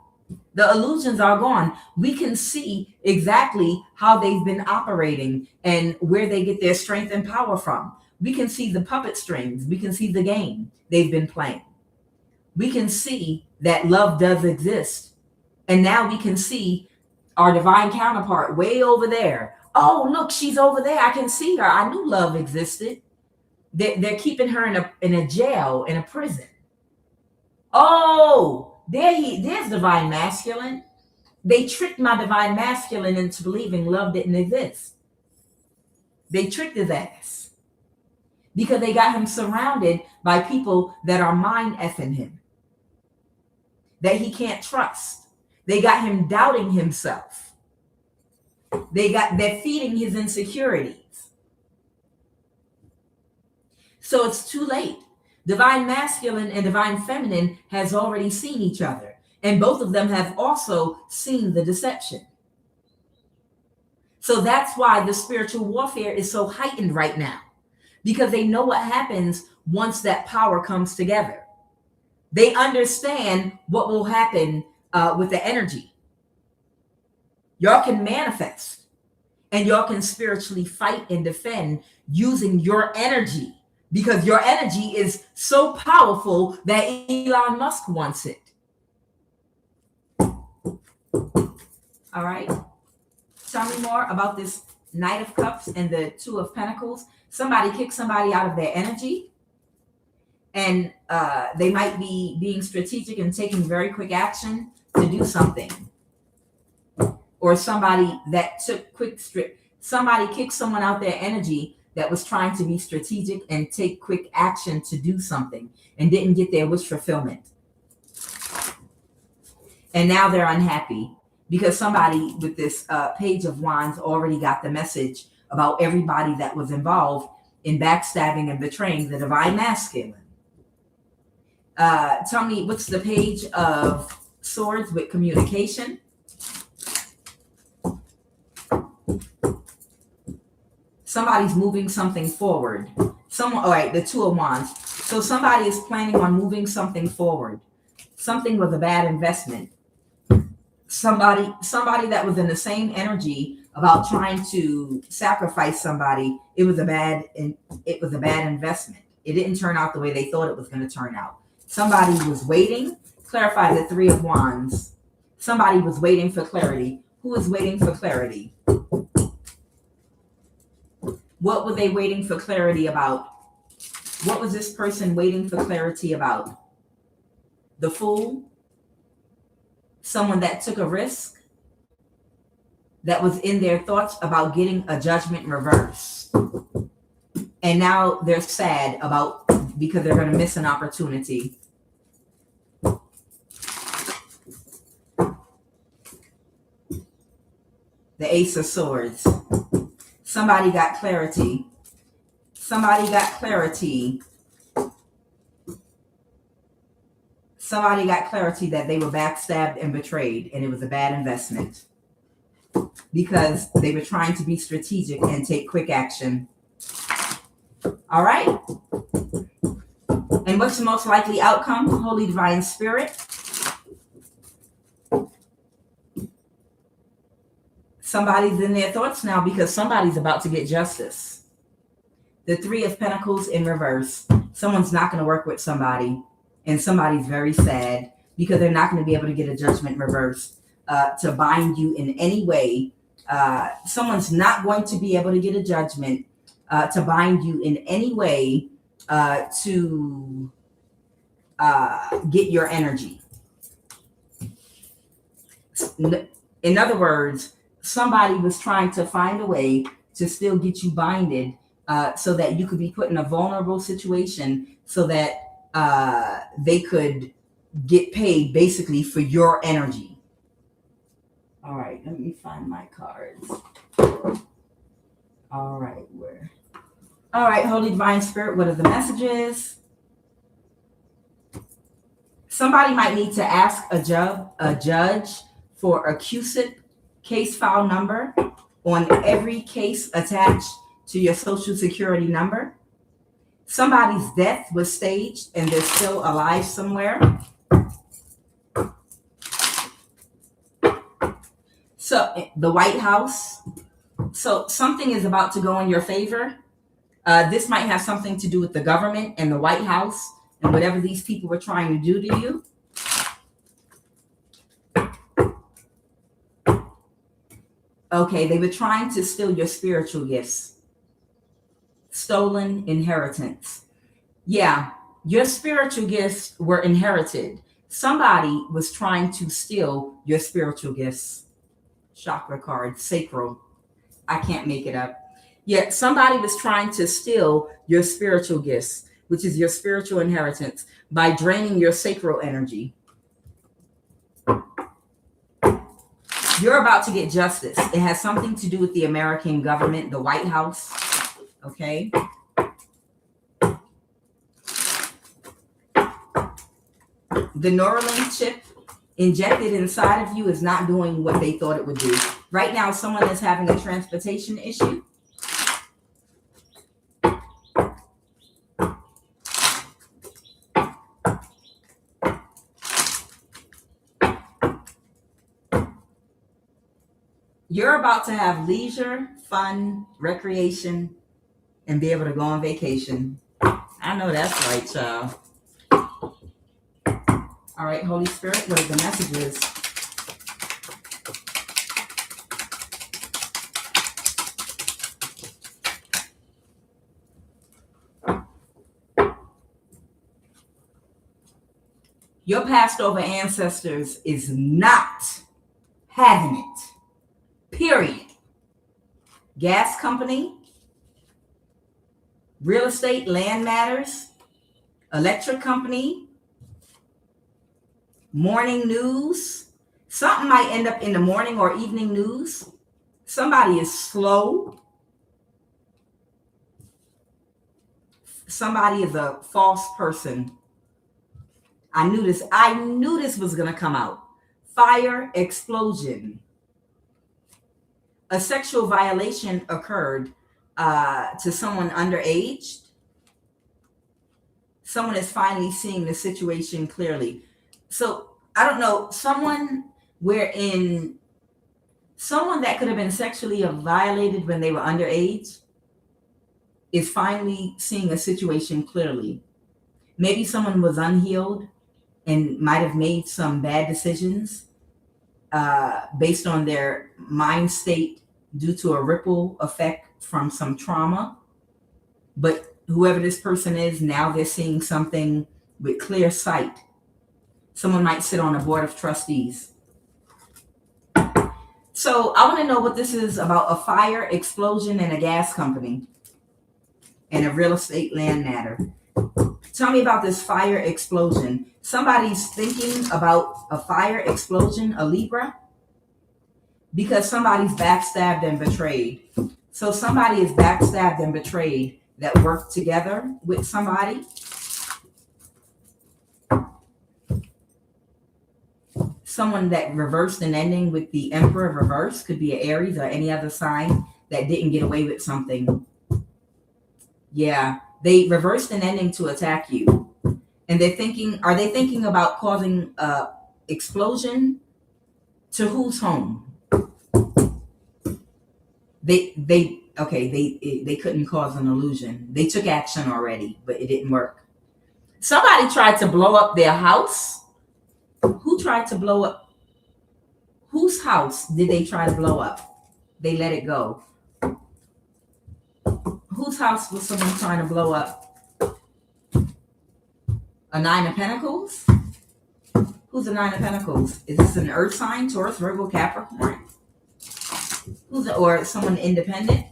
The illusions are gone. We can see exactly how they've been operating and where they get their strength and power from. We can see the puppet strings. We can see the game they've been playing. We can see that love does exist. And now we can see our divine counterpart way over there. Oh, look, she's over there. I can see her. I knew love existed. They're keeping her in a jail, in a prison. Oh, there's divine masculine. They tricked my divine masculine into believing love didn't exist. They tricked his ass. because they got him surrounded by people that are mind effing him, that he can't trust. They got him doubting himself. They're feeding his insecurities. So it's too late. Divine masculine and divine feminine has already seen each other, and both of them have also seen the deception. So that's why the spiritual warfare is so heightened right now, because they know what happens once that power comes together. They understand what will happen with the energy. Y'all can manifest, and y'all can spiritually fight and defend using your energy, because your energy is so powerful that Elon Musk wants it. All right. Tell me more about this Knight of Cups and the Two of Pentacles. Somebody kicked somebody out of their energy, and they might be being strategic and taking very quick action to do something. Or somebody that took somebody kicked someone out their energy that was trying to be strategic and take quick action to do something and didn't get their wish fulfillment. And now they're unhappy because somebody with this Page of Wands already got the message about everybody that was involved in backstabbing and betraying the divine masculine. Tell me, what's the Page of Swords with communication? Somebody's moving something forward. All right, the Two of Wands. So somebody is planning on moving something forward. Something was a bad investment. Somebody that was in the same energy about trying to sacrifice somebody. It was a bad investment. It didn't turn out the way they thought it was going to turn out. Somebody was waiting. Clarify the Three of Wands. Somebody was waiting for clarity. Who is waiting for clarity? What were they waiting for clarity about? What was this person waiting for clarity about? The Fool? Someone that took a risk, that was in their thoughts about getting a judgment reversed. And now they're sad because they're going to miss an opportunity. The Ace of Swords. Somebody got clarity. Somebody got clarity. Somebody got clarity that they were backstabbed and betrayed, and it was a bad investment because they were trying to be strategic and take quick action. All right. And what's the most likely outcome? Holy Divine Spirit. Somebody's in their thoughts now because somebody's about to get justice. The Three of Pentacles in reverse. Someone's not going to work with somebody, and somebody's very sad because they're not going to be able to get a judgment reversed to bind you in any way. Someone's not going to be able to get a judgment to bind you in any way to get your energy. In other words, somebody was trying to find a way to still get you binded so that you could be put in a vulnerable situation so that they could get paid basically for your energy. All right, let me find my cards. All right, Holy Divine Spirit, what are the messages? Somebody might need to ask a judge for a QSIP case file number on every case attached to your social security number. Somebody's death was staged and they're still alive somewhere. So the White House. So something is about to go in your favor. This might have something to do with the government and the White House and whatever these people were trying to do to you. Okay, they were trying to steal your spiritual gifts. Stolen inheritance. Yeah, your spiritual gifts were inherited. Somebody was trying to steal your spiritual gifts. Chakra card, sacral. I can't make it up. Yet somebody was trying to steal your spiritual gifts, which is your spiritual inheritance, by draining your sacral energy. You're about to get justice. It has something to do with the American government, the White House. Okay. The Neuralink chip injected inside of you is not doing what they thought it would do. Right now, someone is having a transportation issue. You're about to have leisure, fun, recreation, and be able to go on vacation. I know that's right, child. All right, Holy Spirit, what are the messages? Your passed over ancestors is not having it. Period. Gas company, real estate, land matters, electric company, morning news. Something might end up in the morning or evening news. Somebody is slow. Somebody is a false person. I knew this was going to come out. Fire, explosion. A sexual violation occurred to someone underage. Someone is finally seeing the situation clearly. So I don't know, someone that could have been sexually violated when they were underage is finally seeing a situation clearly. Maybe someone was unhealed and might have made some bad decisions based on their mind state due to a ripple effect from some trauma. But whoever this person is, now they're seeing something with clear sight. Someone might sit on a board of trustees. So I want to know what this is about: a fire, explosion, and a gas company, and a real estate land matter. Tell me about this fire explosion. Somebody's thinking about a fire explosion, a Libra, because somebody's backstabbed and betrayed. So somebody is backstabbed and betrayed that worked together with somebody. Someone that reversed an ending with the Emperor reverse, could be an Aries or any other sign that didn't get away with something. Yeah, they reversed an ending to attack you. And are they thinking about causing a explosion to whose home? They couldn't cause an illusion. They took action already, but it didn't work. Somebody tried to blow up their house. Who tried to blow up? Whose house did they try to blow up? They let it go. Whose house was someone trying to blow up? A Nine of Pentacles? Who's a Nine of Pentacles? Is this an earth sign? Taurus, Virgo, Capricorn? Or someone independent?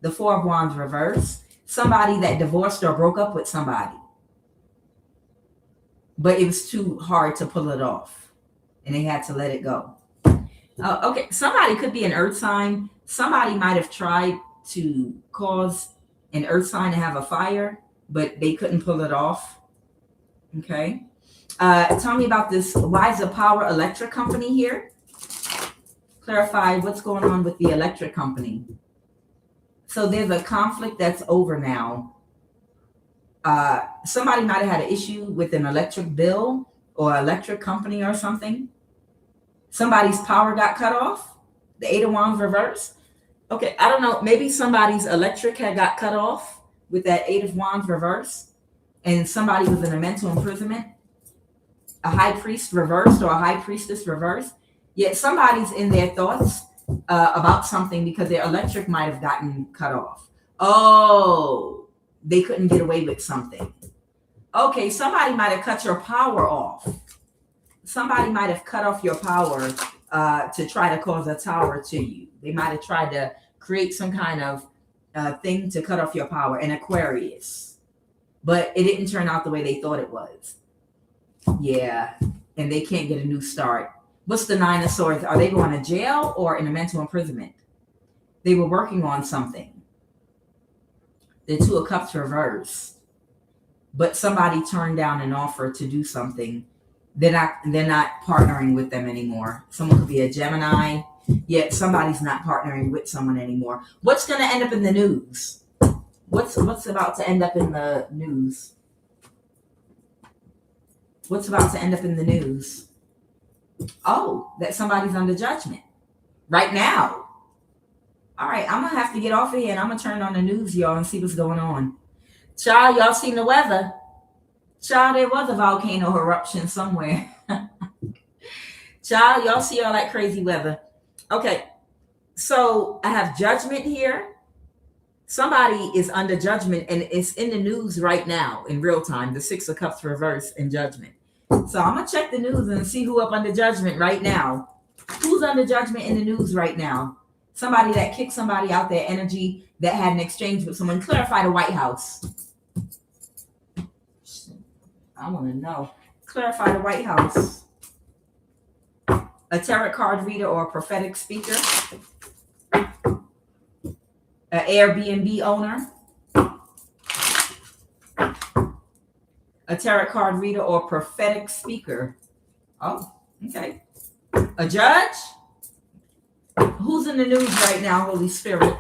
The Four of Wands reverse. Somebody that divorced or broke up with somebody. But it was too hard to pull it off. And they had to let it go. Okay, somebody could be an earth sign. Somebody might have tried to cause an earth sign to have a fire, but they couldn't pull it off. Okay. Tell me about this. Why is the power electric company here? Clarify what's going on with the electric company. So there's a conflict that's over now. Somebody might have had an issue with an electric bill or electric company or something. Somebody's power got cut off. The Eight of Wands reverse. Okay, I don't know. Maybe somebody's electric had got cut off with that Eight of Wands reverse, and somebody was in a mental imprisonment. A high priest reversed or a high priestess reversed. Yet somebody's in their thoughts about something because their electric might have gotten cut off. Oh, they couldn't get away with something. Okay, somebody might have cut your power off. Somebody might have cut off your power to try to cause a tower to you. They might have tried to create some kind of thing to cut off your power, an Aquarius. But it didn't turn out the way they thought it was. Yeah, and they can't get a new start. What's the Nine of Swords? Are they going to jail or in a mental imprisonment? They were working on something. The Two of Cups reversed. But somebody turned down an offer to do something. They're not partnering with them anymore. Someone could be a Gemini, yet somebody's not partnering with someone anymore. What's going to end up in the news? What's about to end up in the news? What's about to end up in the news? Oh, that somebody's under judgment right now. All right, I'm going to have to get off of here and I'm going to turn on the news, y'all, and see what's going on. Child, y'all seen the weather? Child, there was a volcano eruption somewhere. Child, y'all see all that crazy weather. Okay, so I have judgment here. Somebody is under judgment and it's in the news right now in real time. The Six of Cups reverse in judgment. So I'm going to check the news and see who up under judgment right now. Who's under judgment in the news right now? Somebody that kicked somebody out their energy, that had an exchange with someone. Clarify the White House. I want to know. Clarify the White House. A tarot card reader or a prophetic speaker. An Airbnb owner. A tarot card reader or prophetic speaker. Oh, okay. A judge. Who's in the news right now, Holy Spirit?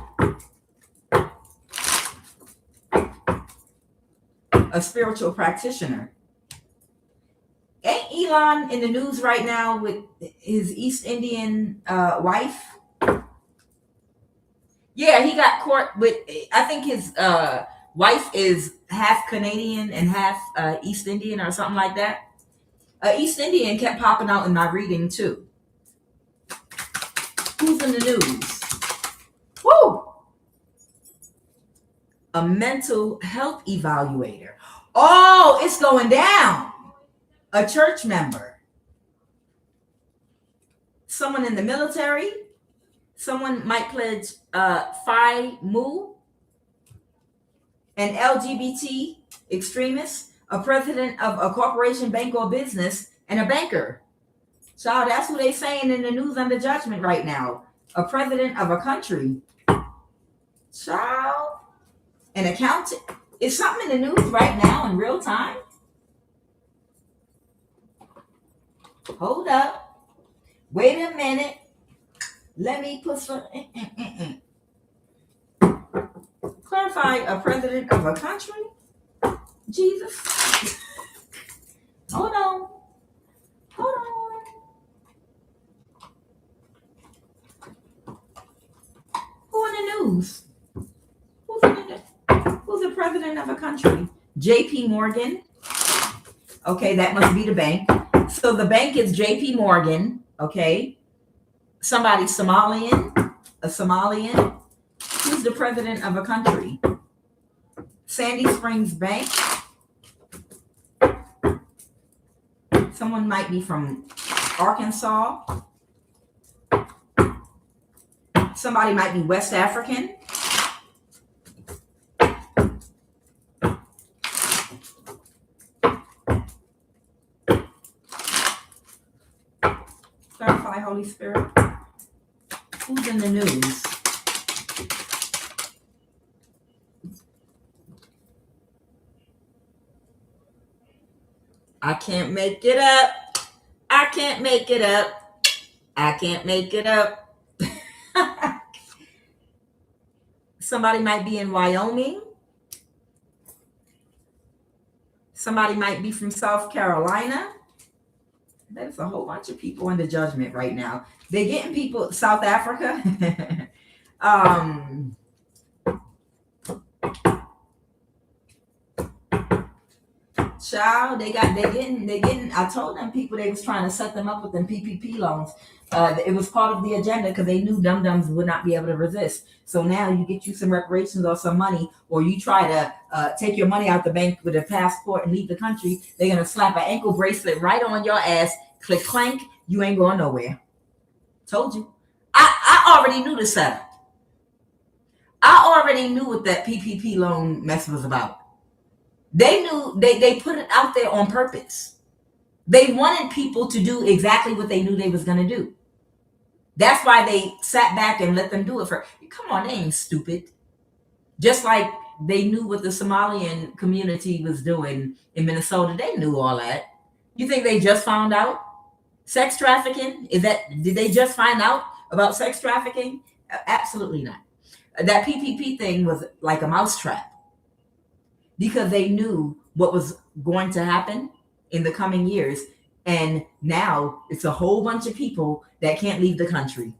A spiritual practitioner. Ain't Elon in the news right now with his East Indian wife? Yeah, he got caught with, I think his wife is half Canadian and half East Indian or something like that. East Indian kept popping out in my reading too. Who's in the news? Woo! A mental health evaluator. Oh, it's going down. A church member. Someone in the military. Someone might pledge Phi Mu. An LGBT extremist. A president of a corporation, bank, or business. And a banker. Child, that's who they saying in the news under judgment right now. A president of a country. Child. An accountant. Is something in the news right now in real time? Hold up. Wait a minute. Let me put some. Clarify a president of a country? Jesus. Hold on. Hold on. Who in the news? Who's the president of a country? JP Morgan. Okay, that must be the bank. So the bank is JP Morgan. Okay. Somebody Somalian. A Somalian. Who's the president of a country? Sandy Springs Bank. Someone might be from Arkansas. Somebody might be West African. Clarify, Holy Spirit. Who's in the news? I can't make it up. I can't make it up. I can't make it up. Somebody might be in Wyoming. Somebody might be from South Carolina. There's a whole bunch of people under judgment right now. They're getting people, South Africa. Child, they're getting, I told them people they was trying to set them up with them PPP loans. It was part of the agenda because they knew dum-dums would not be able to resist. So now you get you some reparations or some money, or you try to take your money out the bank with a passport and leave the country. They're going to slap an ankle bracelet right on your ass. Click, clank. You ain't going nowhere. Told you. I already knew the setup. I already knew what that PPP loan mess was about. They knew they put it out there on purpose. They wanted people to do exactly what they knew they was gonna do. That's why they sat back and let them do it for. Come on, they ain't stupid. Just like they knew what the Somalian community was doing in Minnesota. They knew all that. You think they just found out? Sex trafficking? Did they just find out about sex trafficking? Absolutely not. That PPP thing was like a mousetrap because they knew what was going to happen in the coming years. And now it's a whole bunch of people that can't leave the country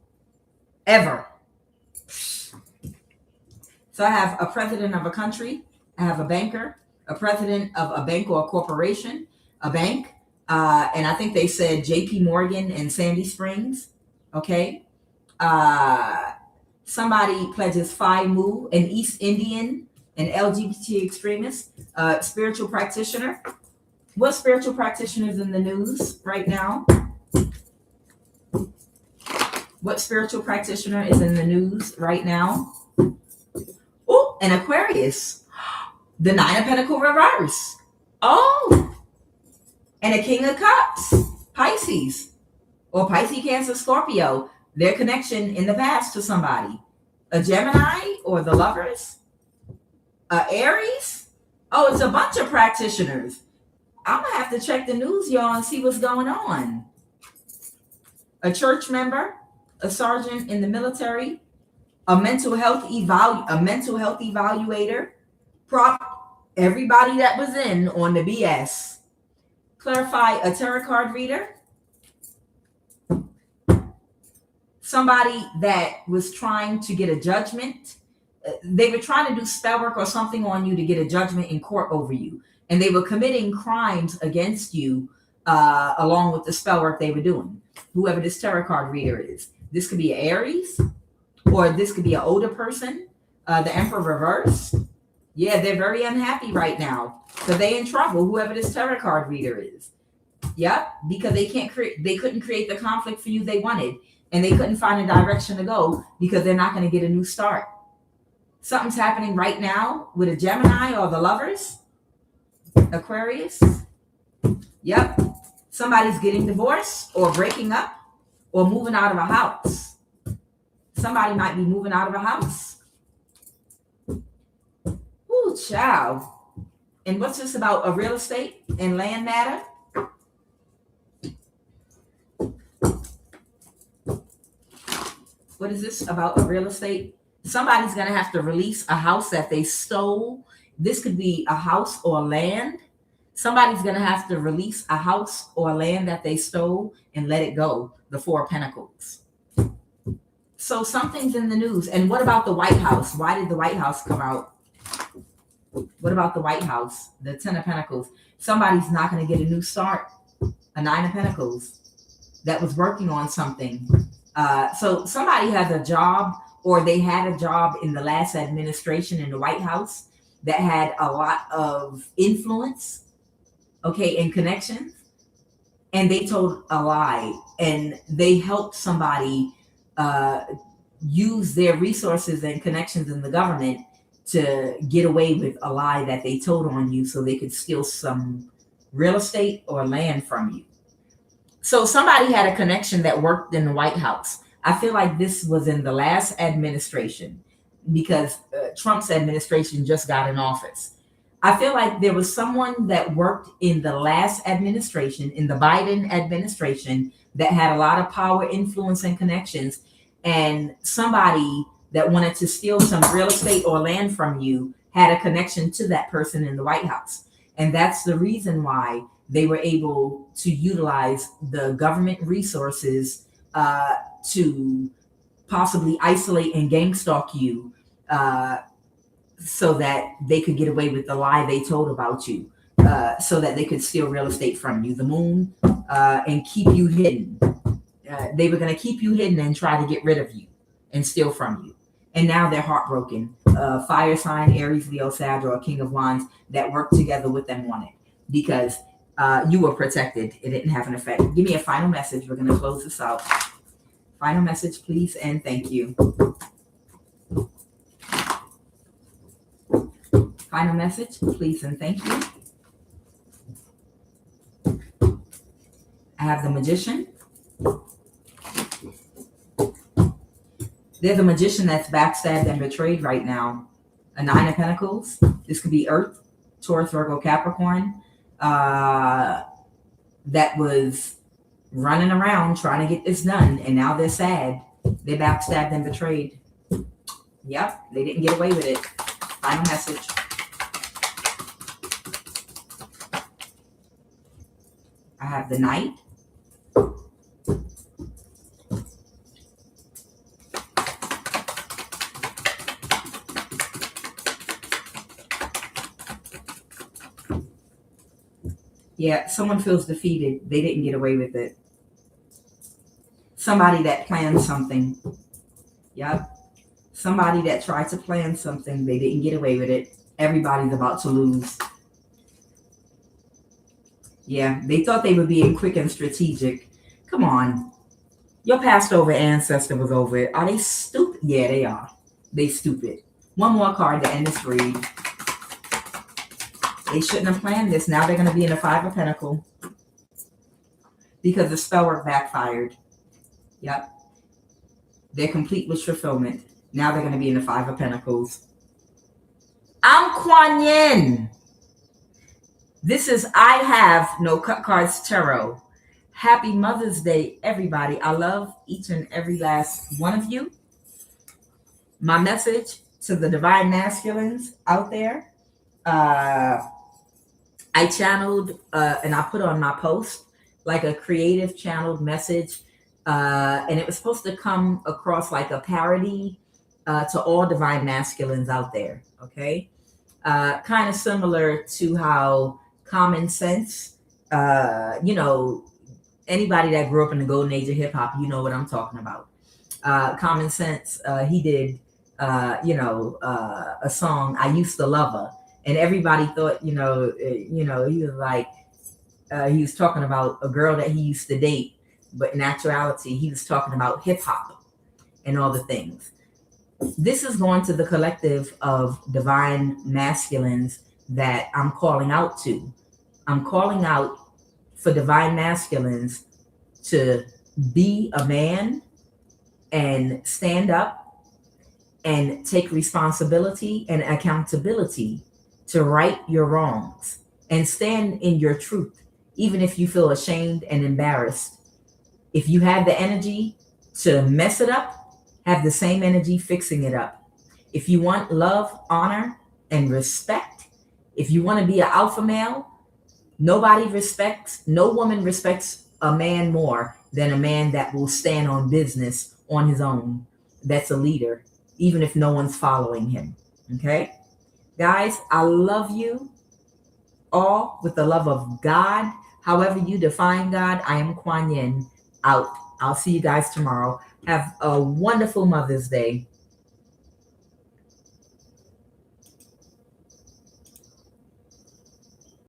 ever. So I have a president of a country, I have a banker, a president of a bank or a corporation, a bank, and I think they said JP Morgan and Sandy Springs. Okay. Somebody pledges Phi Mu, an East Indian, an LGBT extremist, spiritual practitioner. What spiritual practitioners in the news right now? What spiritual practitioner is in the news right now? Oh, an Aquarius. The Nine of Pentacles reverse. Oh, and a King of Cups. Pisces. Or Pisces, Cancer, Scorpio. Their connection in the past to somebody. A Gemini or the Lovers. Aries. Oh, it's a bunch of practitioners. I'm going to have to check the news, y'all, and see what's going on. A church member, a sergeant in the military, a mental health evaluator, everybody that was in on the BS. Clarify, a tarot card reader. Somebody that was trying to get a judgment. They were trying to do spell work or something on you to get a judgment in court over you. And they were committing crimes against you along with the spell work they were doing. Whoever this tarot card reader is. This could be an Aries, or this could be an older person. The Emperor reverse. Yeah, they're very unhappy right now. So they in trouble, whoever this tarot card reader is. Yep, because they couldn't create the conflict for you they wanted. And they couldn't find a direction to go because they're not going to get a new start. Something's happening right now with a Gemini or the Lovers. Aquarius. Yep. Somebody's getting divorced or breaking up or moving out of a house. Somebody might be moving out of a house. Ooh, child. And what's this about? A real estate and land matter? What is this about? A real estate? Somebody's going to have to release a house that they stole. This could be a house or land. Somebody's going to have to release a house or land that they stole and let it go. The Four of Pentacles. So something's in the news. And what about the White House? Why did the White House come out? What about the White House? The Ten of Pentacles. Somebody's not going to get a new start. A Nine of Pentacles that was working on something. So somebody has a job, or they had a job in the last administration in the White House that had a lot of influence, okay, and connections, and they told a lie, and they helped somebody use their resources and connections in the government to get away with a lie that they told on you so they could steal some real estate or land from you. So somebody had a connection that worked in the White House. I feel like this was in the last administration because Trump's administration just got in office. I feel like there was someone that worked in the last administration, in the Biden administration, that had a lot of power, influence, and connections. And somebody that wanted to steal some real estate or land from you had a connection to that person in the White House. And that's the reason why they were able to utilize the government resources to possibly isolate and gang stalk you so that they could get away with the lie they told about you, so that they could steal real estate from you, the moon, and keep you hidden. They were going to keep you hidden and try to get rid of you and steal from you. And now they're heartbroken. Fire sign, Aries, Leo, Sag, or King of Wands that worked together with them on it because you were protected. It didn't have an effect. Give me a final message. We're going to close this out. Final message, please, and thank you. Final message, please and thank you. I have the Magician. There's a magician that's backstabbed and betrayed right now. A 9 of Pentacles. This could be Earth, Taurus, Virgo, Capricorn. That was running around trying to get this done, and now they're sad. They backstabbed and betrayed. Yep, they didn't get away with it. Final message. I have the Knight. Yeah, someone feels defeated. They didn't get away with it. Somebody that planned something. Yep. Somebody that tried to plan something. They didn't get away with it. Everybody's about to lose. Yeah, they thought they were being quick and strategic. Come on. Your passed over ancestor was over it. Are they stupid? Yeah, they are. They stupid. One more card to end this read. They shouldn't have planned this. Now they're going to be in the 5 of Pentacles because the spell work backfired. Yep. They're complete with fulfillment. Now they're going to be in the 5 of Pentacles. I'm QUAN Yin. This is I Have No Cut Cards Tarot. Happy Mother's Day, everybody. I love each and every last one of you. My message to the divine masculines out there. I channeled and I put on my post like a creative channeled message. And it was supposed to come across like a parody to all divine masculines out there. Okay. Kind of similar to how Common Sense, anybody that grew up in the golden age of hip hop, you know what I'm talking about. Common Sense, he did, a song, I Used to Love Her. And everybody thought, he was like, he was talking about a girl that he used to date. But in actuality, he was talking about hip hop and all the things. This is going to the collective of divine masculines that I'm calling out to. I'm calling out for divine masculines to be a man and stand up and take responsibility and accountability to right your wrongs and stand in your truth, even if you feel ashamed and embarrassed. If you have the energy to mess it up, have the same energy fixing it up. If you want love, honor, and respect, if you want to be an alpha male, no woman respects a man more than a man that will stand on business on his own. That's a leader, even if no one's following him. Okay? Guys, I love you all with the love of God. However you define God, I am QUAN Yin. Out. I'll see you guys tomorrow. Have a wonderful Mother's Day.